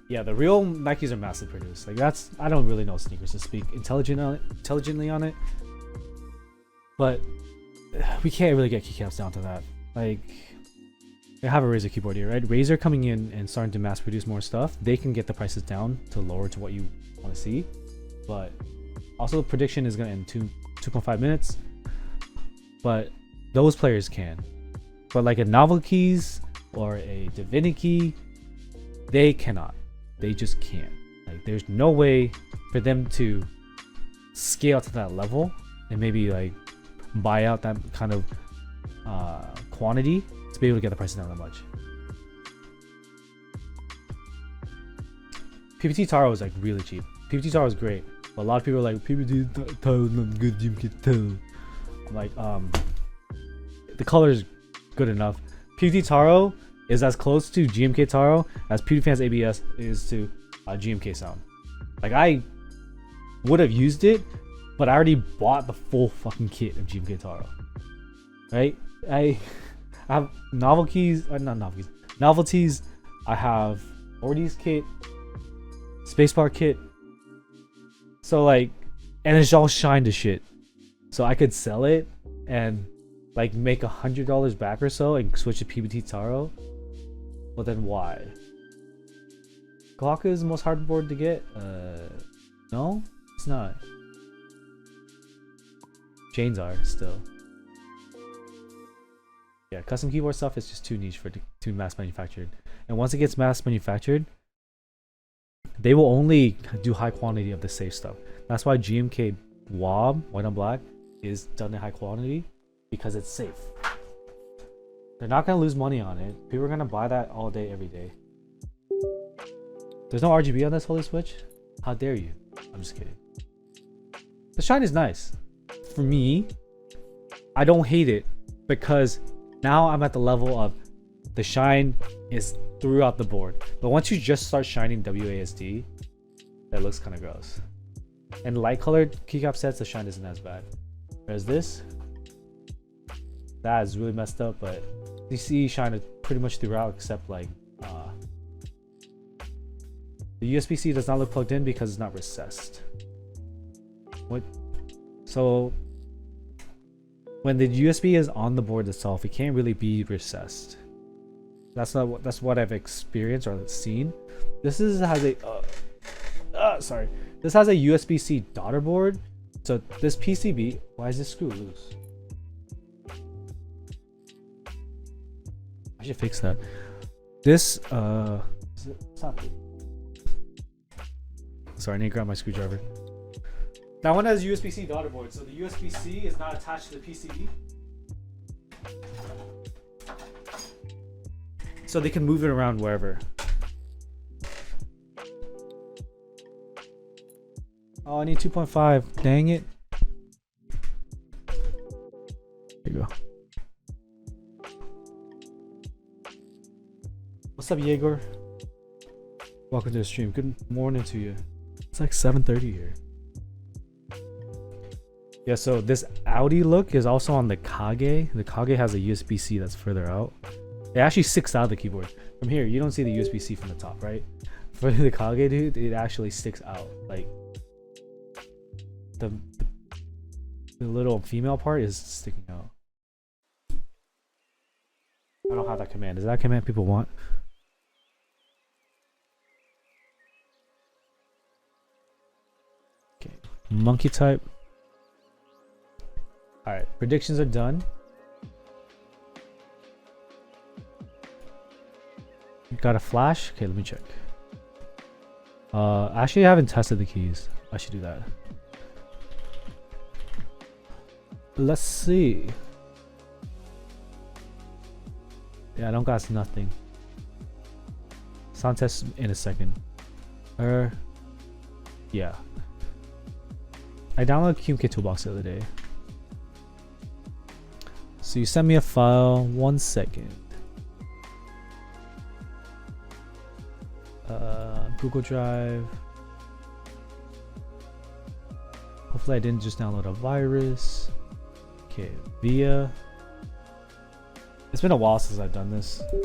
Yeah, the real Nikes are massively produced. Like I don't really know sneakers to speak intelligently on it, but we can't really get keycaps down to that. Like, I have a Razer keyboard here, right? Razer coming in and starting to mass produce more stuff, they can get the prices down to lower to what you want to see. But also, the prediction is going to end 2.5 minutes. But those players can. But like a Novel Keys or a Divinity, they cannot. They just can't. Like, there's no way for them to scale to that level and maybe like buy out that kind of quantity to be able to get the prices down that much. PPT Taro is like really cheap. PPT Taro is great, but a lot of people are like, PPT Taro is not good, you can tell. Like, the color is good enough. PPT Taro is as close to GMK Taro as PewDieFans ABS is to GMK Sound. Like, I would have used it, but I already bought the full fucking kit of GMK Taro. Right? I have novelties. I have Ortiz kit, Spacebar kit. So like, and it's all shine to shit. So I could sell it and like make $100 back or so and switch to PBT Taro. Well then why? Glocka is the most hard board to get. No, it's not. Chains are still. Yeah, custom keyboard stuff is just too niche for to mass manufactured. And once it gets mass manufactured, they will only do high quantity of the safe stuff. That's why GMK Wob, white on black, is done in high quantity because it's safe. They're not gonna lose money on it. People are gonna buy that all day, every day. There's no RGB on this HolySwitch? How dare you? I'm just kidding. The shine is nice. For me, I don't hate it because now I'm at the level of the shine is throughout the board. But once you just start shining WASD, that looks kind of gross. And light colored keycap sets, the shine isn't as bad. Whereas this, that is really messed up, but you see shine pretty much throughout except like the USB-C does not look plugged in because it's not recessed. What? So when the USB is on the board itself, it can't really be recessed. That's what I've experienced or seen. This has a this has a USB-C daughter board. So this PCB, why is this screw loose? I should fix that. This stop it. Sorry, I need to grab my screwdriver. That one has USB-C daughter board, so the USB-C is not attached to the PCB. So they can move it around wherever. Oh, I need 2.5. Dang it. There you go. What's up, Yegor? Welcome to the stream. Good morning to you. It's like 7:30 here. Yeah, so this Audi look is also on the Kage. The Kage has a USB-C that's further out. It actually sticks out of the keyboard. From here, you don't see the USB-C from the top, right? For the Kage, dude, it actually sticks out. Like, the little female part is sticking out. I don't have that command. Is that a command people want? Okay, monkey type. Alright, predictions are done. Got a flash? Okay, let me check. Actually, I haven't tested the keys. I should do that. Let's see. Yeah, I don't got nothing. Sound test in a second. Yeah. I downloaded QMK Toolbox the other day. So you send me a file. 1 second. Google Drive. Hopefully I didn't just download a virus. Okay, via. It's been a while since I've done this. I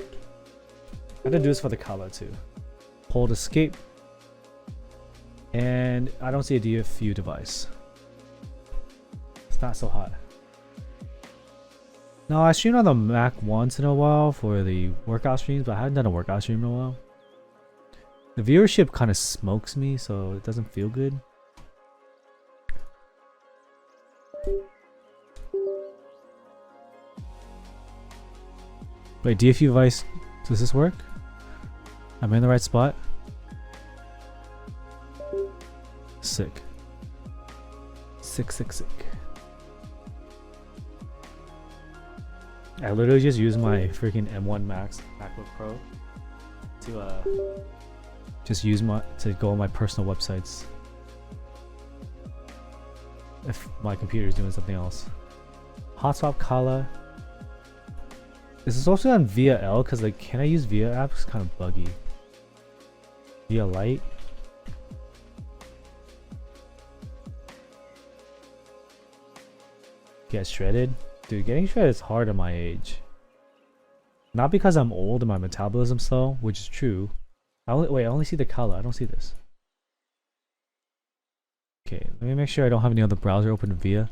had to do this for the color too. Hold escape. And I don't see a DFU device. It's not so hot. No, I streamed on the Mac once in a while for the workout streams, but I haven't done a workout stream in a while. The viewership kind of smokes me, so it doesn't feel good. Wait, DFU device, does this work? Am I in the right spot? Sick. Sick. I literally just use my freaking M1 Max MacBook Pro to just use to go on my personal websites if my computer is doing something else. Hotspot Kala. Is this also on Via L? Because like, can I use Via app? It's kind of buggy. Via Lite. Get shredded? Dude, getting shredded is hard at my age. Not because I'm old and my metabolism's slow, which is true. I only see the color. I don't see this. Okay, let me make sure I don't have any other browser open via.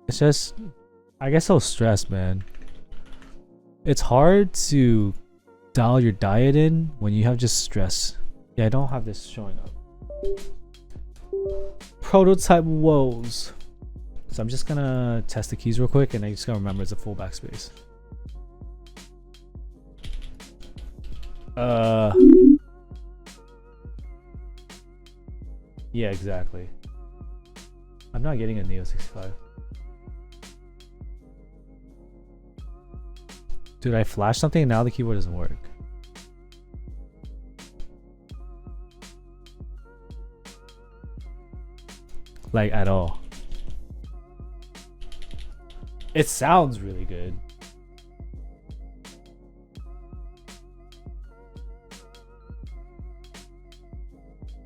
It's just, I get so stressed, man. It's hard to dial your diet in when you have just stress. Yeah, I don't have this showing up. Prototype woes. So I'm just gonna test the keys real quick, and I just gotta remember it's a full backspace. Yeah, exactly. I'm not getting a Neo 65. Dude, I flashed something and now the keyboard doesn't work. Like, at all. It sounds really good.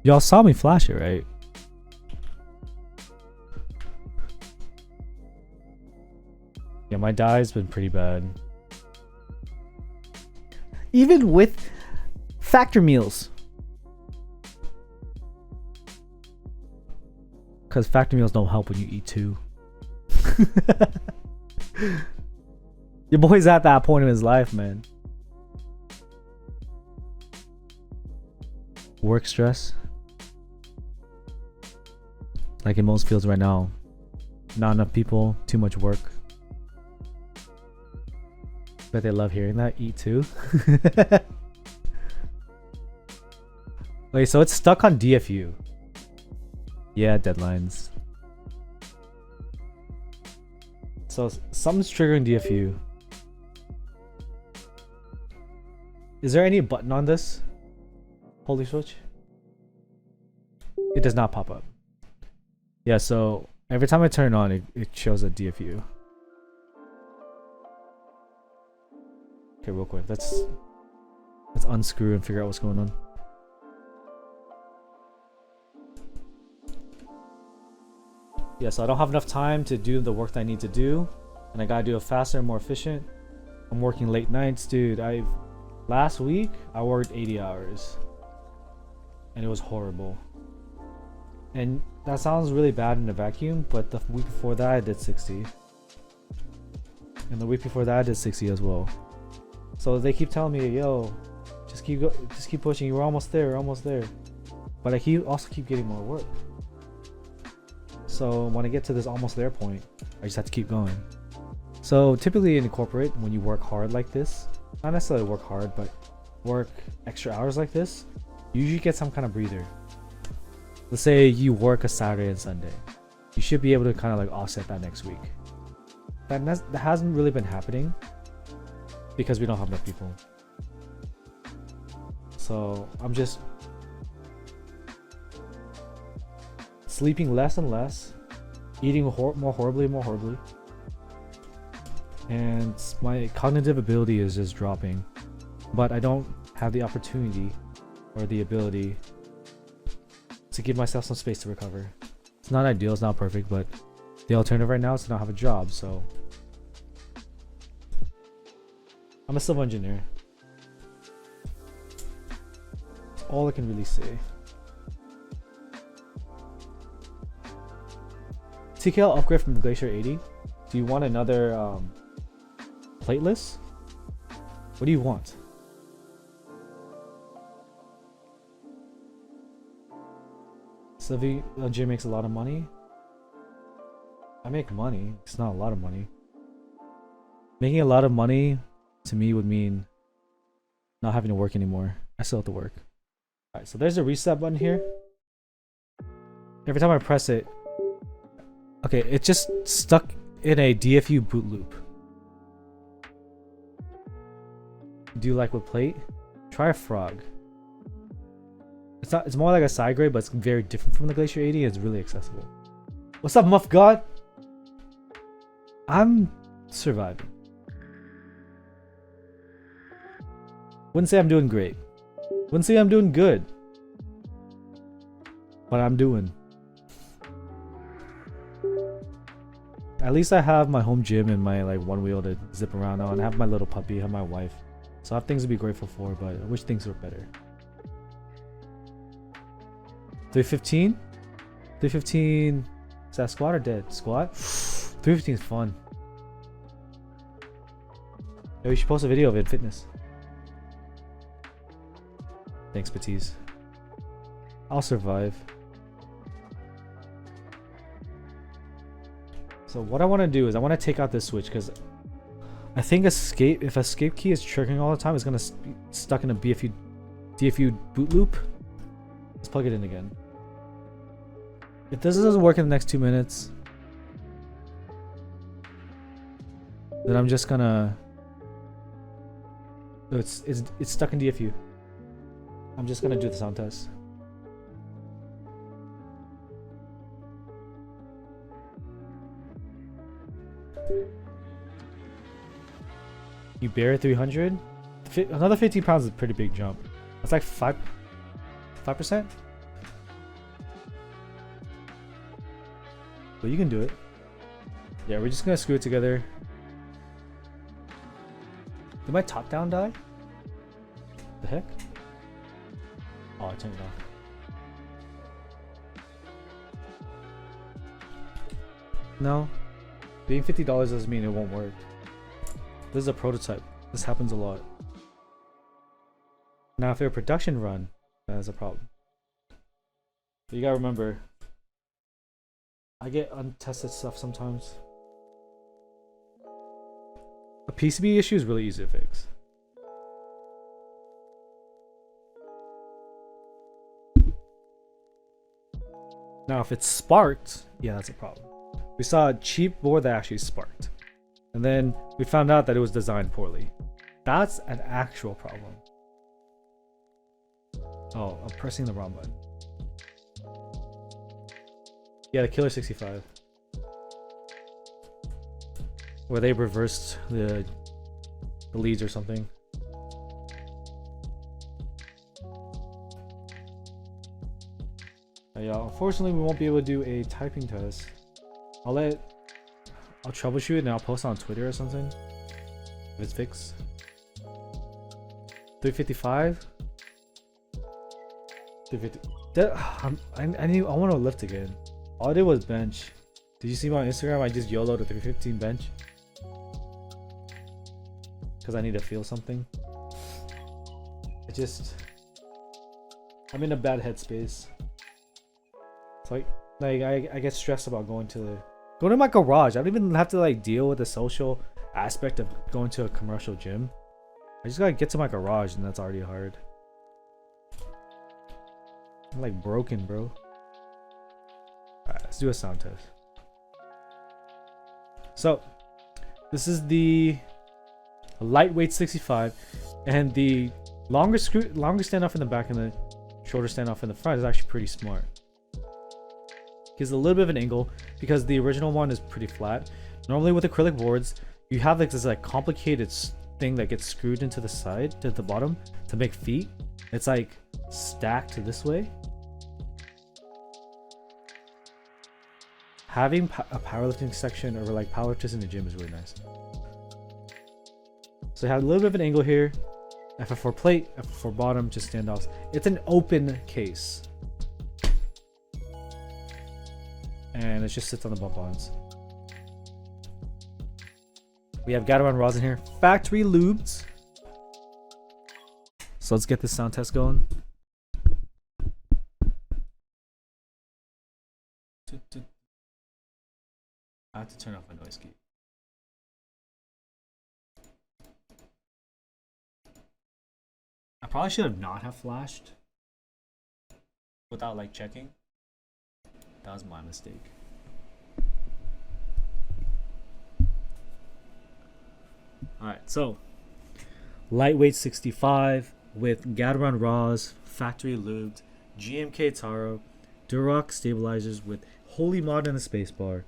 Y'all saw me flash it, right? Yeah, my die's been pretty bad. Even with factor meals. Because factor meals don't help when you eat too. Your boy's at that point in his life, man. Work stress. Like in most fields right now. Not enough people, too much work. Bet they love hearing that. Eat too. Wait, so it's stuck on DFU. Yeah, deadlines. So something's triggering DFU. Is there any button on this? HolySwitch? It does not pop up. Yeah, so every time I turn it on, it shows a DFU. Okay, real quick, let's unscrew and figure out what's going on. Yeah, so I don't have enough time to do the work that I need to do, and I gotta do it faster and more efficient. I'm working late nights, dude. Last week I worked 80 hours, and it was horrible. And that sounds really bad in a vacuum, but the week before that I did 60, and the week before that I did 60 as well. So they keep telling me, yo, just keep pushing. We're almost there. We're almost there. But I also keep getting more work. So when I get to this almost there point, I just have to keep going. So typically in corporate, when you work hard like this, not necessarily work hard, but work extra hours like this, you usually get some kind of breather. Let's say you work a Saturday and Sunday. You should be able to kind of like offset that next week. That hasn't really been happening because we don't have enough people. So I'm just sleeping less and less, eating more horribly, and my cognitive ability is just dropping. But I don't have the opportunity or the ability to give myself some space to recover. It's not ideal, it's not perfect, but the alternative right now is to not have a job. So I'm a civil engineer. That's all I can really say. TKL upgrade from the Glacier 80. Do you want another plateless? What do you want? Sylvie Jim makes a lot of money. I make money. It's not a lot of money. Making a lot of money to me would mean not having to work anymore. I still have to work. Alright, so there's a reset button here. Every time I press it, okay, it just stuck in a DFU boot loop. Do you like with plate? Try a frog. It's more like a side grade, but it's very different from the Glacier 80. It's really accessible. What's up, Muff God? I'm surviving. Wouldn't say I'm doing great. Wouldn't say I'm doing good. But I'm doing. At least I have my home gym and my like one wheel to zip around on. I have my little puppy, I have my wife. So I have things to be grateful for, but I wish things were better. 315? 315. Is that squat or dead? Squat? 315 is fun. Yo, you should post a video of it, fitness. Thanks, Baptiste. I'll survive. So what I want to do is I want to take out this switch because I think if escape key is triggering all the time, it's gonna be stuck in a DFU boot loop. Let's plug it in again. If this doesn't work in the next 2 minutes, then I'm just gonna. It's stuck in DFU. I'm just gonna do the sound test. You bear 300? Another 15 pounds is a pretty big jump. That's like 5%? But you can do it. Yeah, we're just gonna screw it together. Did my top down die? The heck? Oh, I turned it off. No. Being $50 doesn't mean it won't work. This is a prototype. This happens a lot. Now, if you're a production run, that is a problem. But you gotta remember, I get untested stuff sometimes. A PCB issue is really easy to fix. Now, if it's sparked, yeah, that's a problem. We saw a cheap board that actually sparked. And then we found out that it was designed poorly. That's an actual problem. Oh, I'm pressing the wrong button. Yeah, the Killer 65. Where they reversed the leads or something. Yeah, unfortunately we won't be able to do a typing test I'll troubleshoot it and I'll post it on Twitter or something if it's fixed. 355. 350. I want to lift again. All I did was bench. Did you see my Instagram? I just YOLO'd a 315 bench because I need to feel something. I'm in a bad headspace. So I get stressed about going to my garage. I don't even have to like deal with the social aspect of going to a commercial gym. I just gotta get to my garage and that's already hard. I'm like broken, bro. Alright, let's do a sound test. So this is the Lightweight65, and the longer standoff in the back and the shorter standoff in the front is actually pretty smart. Gives a little bit of an angle because the original one is pretty flat. Normally with acrylic boards, you have like this like complicated thing that gets screwed into the side to the bottom to make feet. It's like stacked this way. Having a powerlifting section or like powerlifters in the gym is really nice. So you have a little bit of an angle here. FF4 plate, FF4 bottom, just standoffs. It's an open case. And it just sits on the bump-ons. We have Gateron rosin here. Factory lubed. So let's get this sound test going. I have to turn off my noise gate. I probably should have not have flashed without like checking. That was my mistake. Alright, so Lightweight65 with Gateron Raws, factory lubed, GMK Taro, Duroc stabilizers with Holy Mod and a spacebar.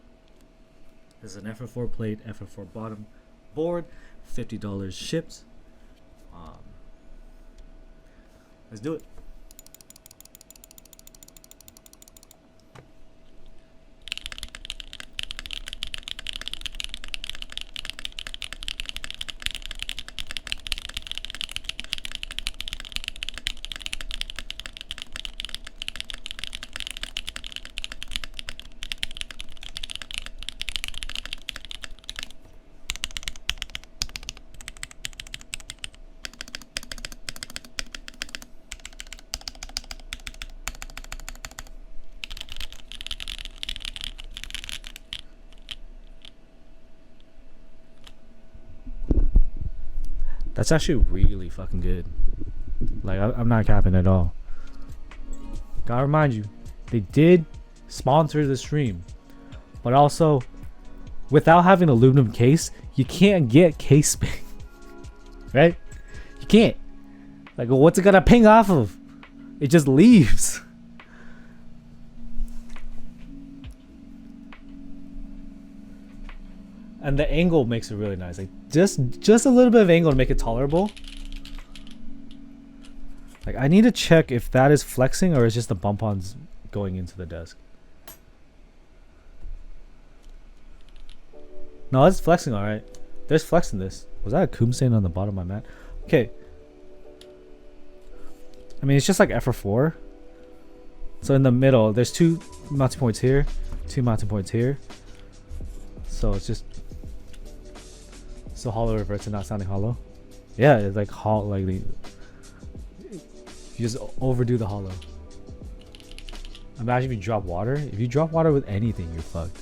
This is an FF4 plate, FF4 bottom board, $50 shipped. Let's do it. That's actually really fucking good. Like, I'm not capping at all. Gotta remind you, they did sponsor the stream. But also, without having an aluminum case, you can't get case spin. Right? You can't. Like, what's it gonna ping off of? It just leaves. And the angle makes it really nice. Like just a little bit of angle to make it tolerable. Like I need to check if that is flexing or is just the bump-ons going into the desk. No, it's flexing alright. There's flex in this. Was that a coom stain on the bottom of my mat? Okay. I mean, it's just like FR4. So in the middle, there's two mounting points here, two mounting points here. So it's just so hollow reverts and not sounding hollow. Yeah, it's like hollow. Like you just overdo the hollow. Imagine if you drop water. If you drop water with anything, you're fucked.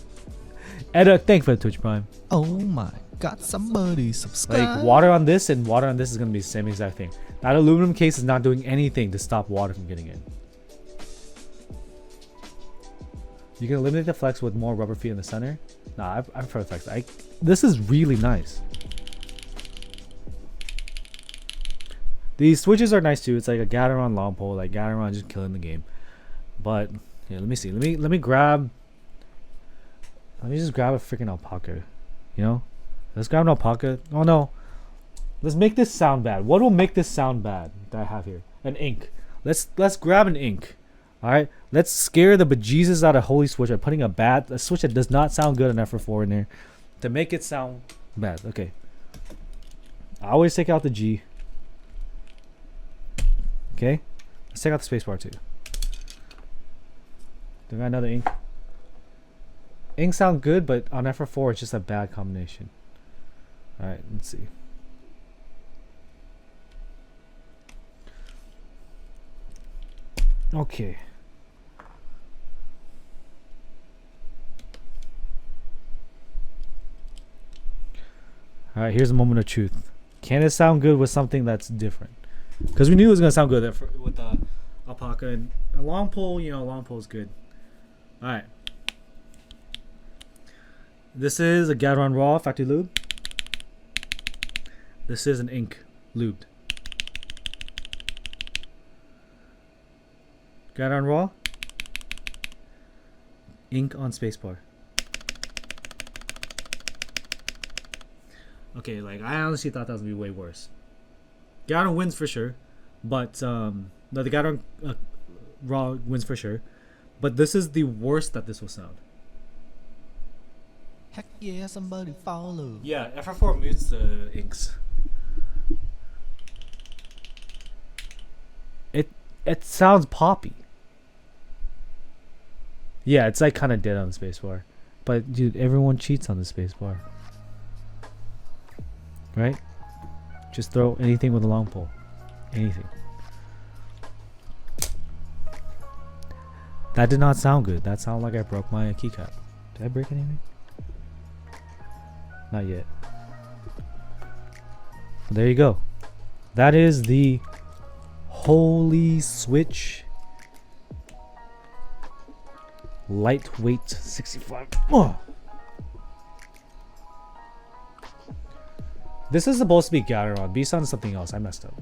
Edda, thanks for the Twitch Prime. Oh my god, somebody subscribe. Like water on this and water on this is gonna be the same exact thing. That aluminum case is not doing anything to stop water from getting in. You can eliminate the flex with more rubber feet in the center. Nah, I prefer the flex. This is really nice. These switches are nice too. It's like a Gateron long pole, like Gateron just killing the game. But yeah, let me see. Let me just grab a freaking alpaca. You know? Let's grab an alpaca. Oh no. Let's make this sound bad. What will make this sound bad that I have here? An ink. Let's grab an ink. All right, let's scare the bejesus out of HolySwitch by putting a switch that does not sound good on FR4 in there to make it sound bad. Okay. I always take out the G. Okay. Let's take out the spacebar too. Do we got another ink? Ink sound good, but on FR4 it's just a bad combination. All right, let's see. Okay. All right, here's a moment of truth. Can it sound good with something that's different? Because we knew it was gonna sound good with the alpaca and a long pole. You know, long pole is good. All right. This is a Gateron Raw factory lube. This is an ink lubed. Gateron Raw. Ink on spacebar. Okay, like I honestly thought that was gonna be way worse. Gateron wins for sure, but no, the Gateron Raw wins for sure, but this is the worst that this will sound. Heck yeah, somebody follow. Yeah, FR4 mutes the inks. It sounds poppy. Yeah, it's like kind of dead on the spacebar, but dude, everyone cheats on the spacebar. Right? Just throw anything with a long pole. Anything. That did not sound good. That sounded like I broke my keycap. Did I break anything? Not yet. But there you go. That is the HolySwitch Lightweight65. Oh. This is supposed to be Gateron. B-Sound is something else. I messed up.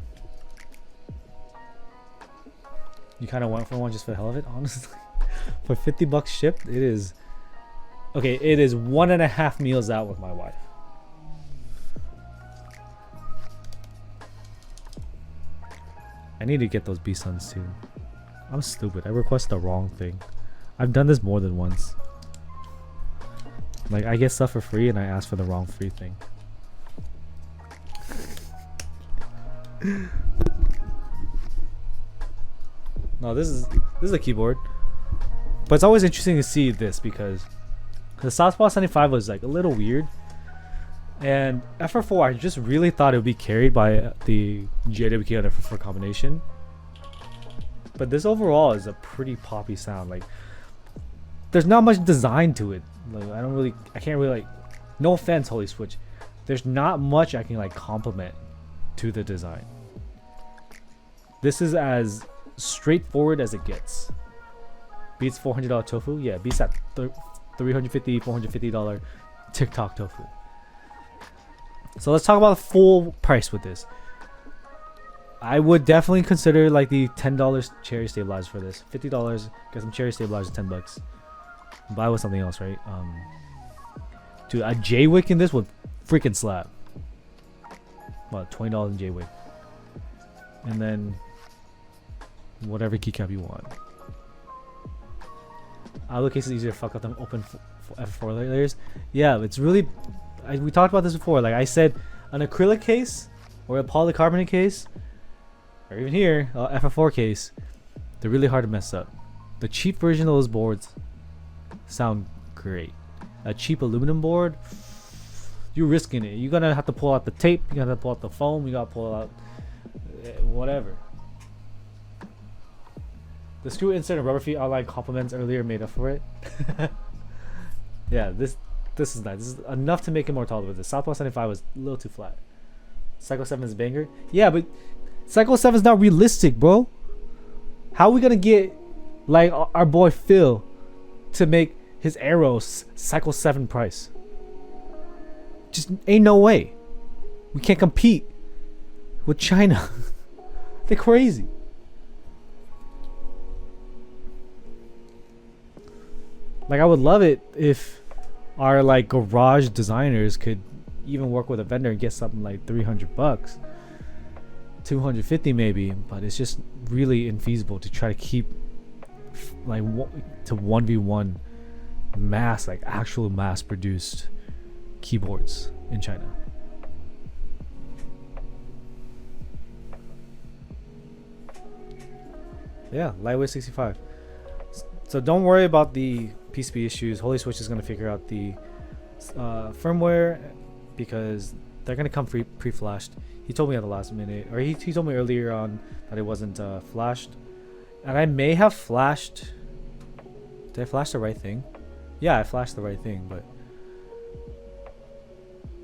You kind of went for one just for the hell of it, honestly. For 50 bucks shipped, it is... Okay, it is 1.5 meals out with my wife. I need to get those B-Sons too. I'm stupid. I requested the wrong thing. I've done this more than once. Like, I get stuff for free and I ask for the wrong free thing. No, this is a keyboard, but it's always interesting to see this because the Southpaw 75 was like a little weird, and FR4 I just really thought it would be carried by the JWK and FR4 combination, but this overall is a pretty poppy sound. Like, there's not much design to it. Like, I can't really like, no offense, HolySwitch, there's not much I can like compliment to the design. This is as straightforward as it gets. Beats $400 tofu. Yeah, beats that $350, $450 TikTok tofu. So let's talk about the full price with this. I would definitely consider like the $10 cherry stabilizer for this. $50, get some cherry stabilizers, 10 bucks. Buy with something else, right? Dude, a J-Wick in this would freaking slap. About $20 in J-Wick. And then whatever keycap you want. Other cases easier to fuck up them open F4 layers. Yeah, it's really... we talked about this before. Like I said, an acrylic case or a polycarbonate case, or even here, FF4 case, they're really hard to mess up. The cheap version of those boards sound great. A cheap aluminum board, you're risking it. You're gonna have to pull out the tape, you're gonna have to pull out the foam, you gotta pull out whatever. The screw insert and rubber feet outline compliments earlier made up for it. Yeah, this is nice. This is enough to make it more tolerable. The Southpaw 75 was a little too flat. Cycle 7 is a banger. Yeah, but Cycle 7 is not realistic, bro. How are we gonna get like our boy Phil to make his arrows Cycle 7 price? Just ain't no way. We can't compete with China. They're crazy. Like, I would love it if our like garage designers could even work with a vendor and get something like 300 bucks, 250 maybe, but it's just really infeasible to try to keep like to 1v1 mass, like actual mass produced keyboards in China. Yeah, Lightweight65. So don't worry about the PCB issues. HolySwitch is going to figure out the firmware, because they're going to come pre-flashed. He told me at the last minute, or he told me earlier on that it wasn't flashed. And I may have flashed. Did I flash the right thing? Yeah, I flashed the right thing, but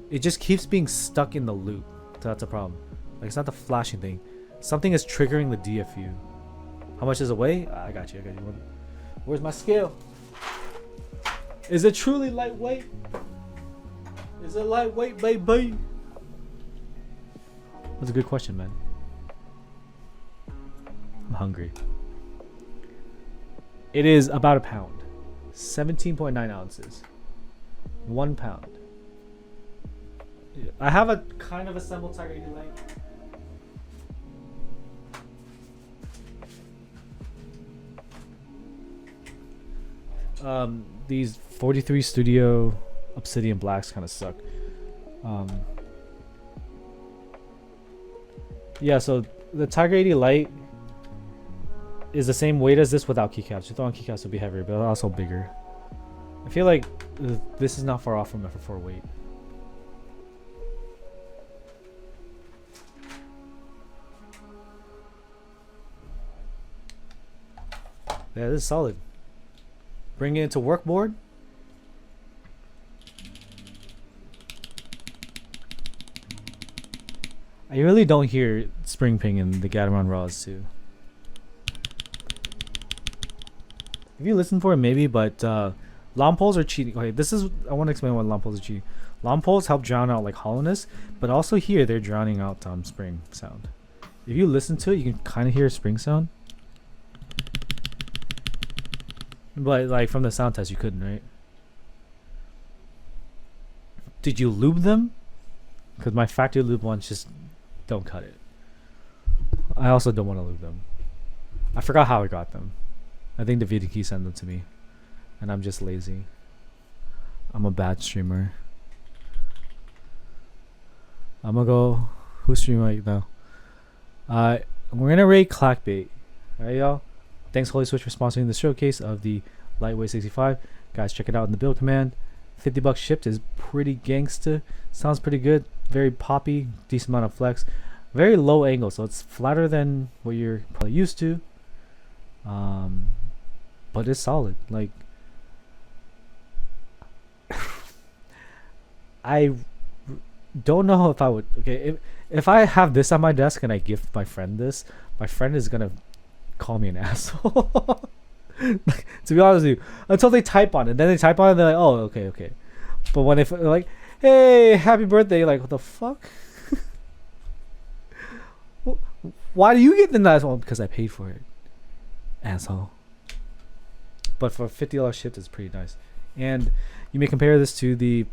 it just keeps being stuck in the loop. So that's a problem. Like, it's not the flashing thing. Something is triggering the DFU. How much is away? I got you. Where's my scale? Is it truly lightweight? Is it lightweight, baby? That's a good question, man. I'm hungry. It is about a pound. 17.9 ounces. 1 pound. I have a kind of assembled Tiger 80 light. These 43 Studio Obsidian Blacks kind of suck. Yeah, so the Tiger 80 Lite is the same weight as this without keycaps. You throw on keycaps, it'll be heavier, but also bigger. I feel like this is not far off from FF4 weight. Yeah, this is solid. Bring it into work board. I really don't hear spring ping in the Gateron Raws too. If you listen for it, maybe, but long poles are cheating. Okay, I want to explain why long poles are cheating. Long poles help drown out like hollowness, but also here they're drowning out spring sound. If you listen to it, you can kind of hear a spring sound. But like from the sound test, you couldn't, right? Did you lube them? Because my factory lube ones just don't cut it. I also don't want to lube them. I forgot how I got them. I think the VDK sent them to me, and I'm just lazy. I'm a bad streamer. I'm gonna go. Who's streaming right now? We're gonna rate Clackbait. Alright, y'all. Thanks HolySwitch for sponsoring the showcase of the Lightweight65. Guys, check it out in the build command. $50 shipped is pretty gangsta. Sounds pretty good. Very poppy. Decent amount of flex. Very low angle, so it's flatter than what you're probably used to. But it's solid. Like, I don't know if I would. Okay, if I have this on my desk and I gift my friend this, my friend is gonna call me an asshole. To be honest with you, until they type on it, then they type on it, they're like, oh, okay. But when they're like, hey, happy birthday, you're like, what the fuck? Why do you get the nice one? Because I paid for it, asshole. But for $50 shipped, it's pretty nice. And you may compare this to the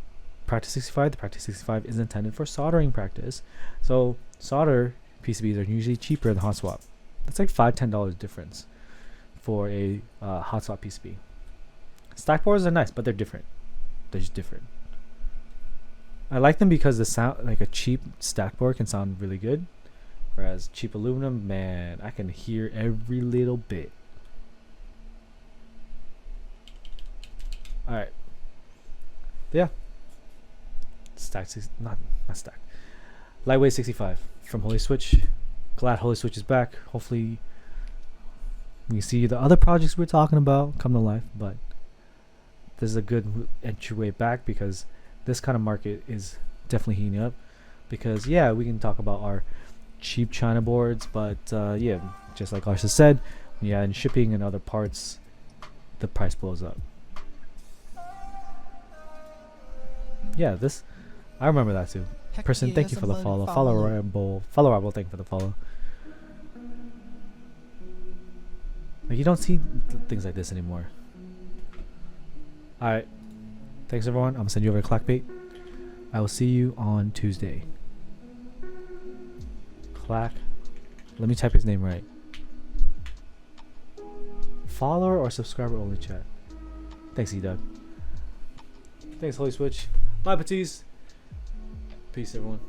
Practice 65. The Practice 65 is intended for soldering practice, so solder PCBs are usually cheaper than hot swap. It's like $5-10 difference for a hot swap PCB. Stack boards are nice, but they're different. They're just different. I like them because the sound, like a cheap stack board, can sound really good, whereas cheap aluminum, man, I can hear every little bit. All right. Yeah. Not stack. Lightweight65 from HolySwitch. Glad HolySwitch is back. Hopefully we see the other projects we're talking about come to life, but this is a good entryway back because this kind of market is definitely heating up. Because yeah, we can talk about our cheap China boards, but yeah, just like Arsha said, yeah, in shipping and other parts, the price blows up. Yeah, this I remember that too. Person, thank you for the follow. Follow Rambo, thank you for the follow. Like, you don't see things like this anymore. Alright. Thanks everyone. I'm gonna send you over to Clackbait. I will see you on Tuesday. Clack. Let me type his name right. follower or subscriber only chat. Thanks, E-Doug. Thanks, HolySwitch. Bye, Patisse. Peace, everyone.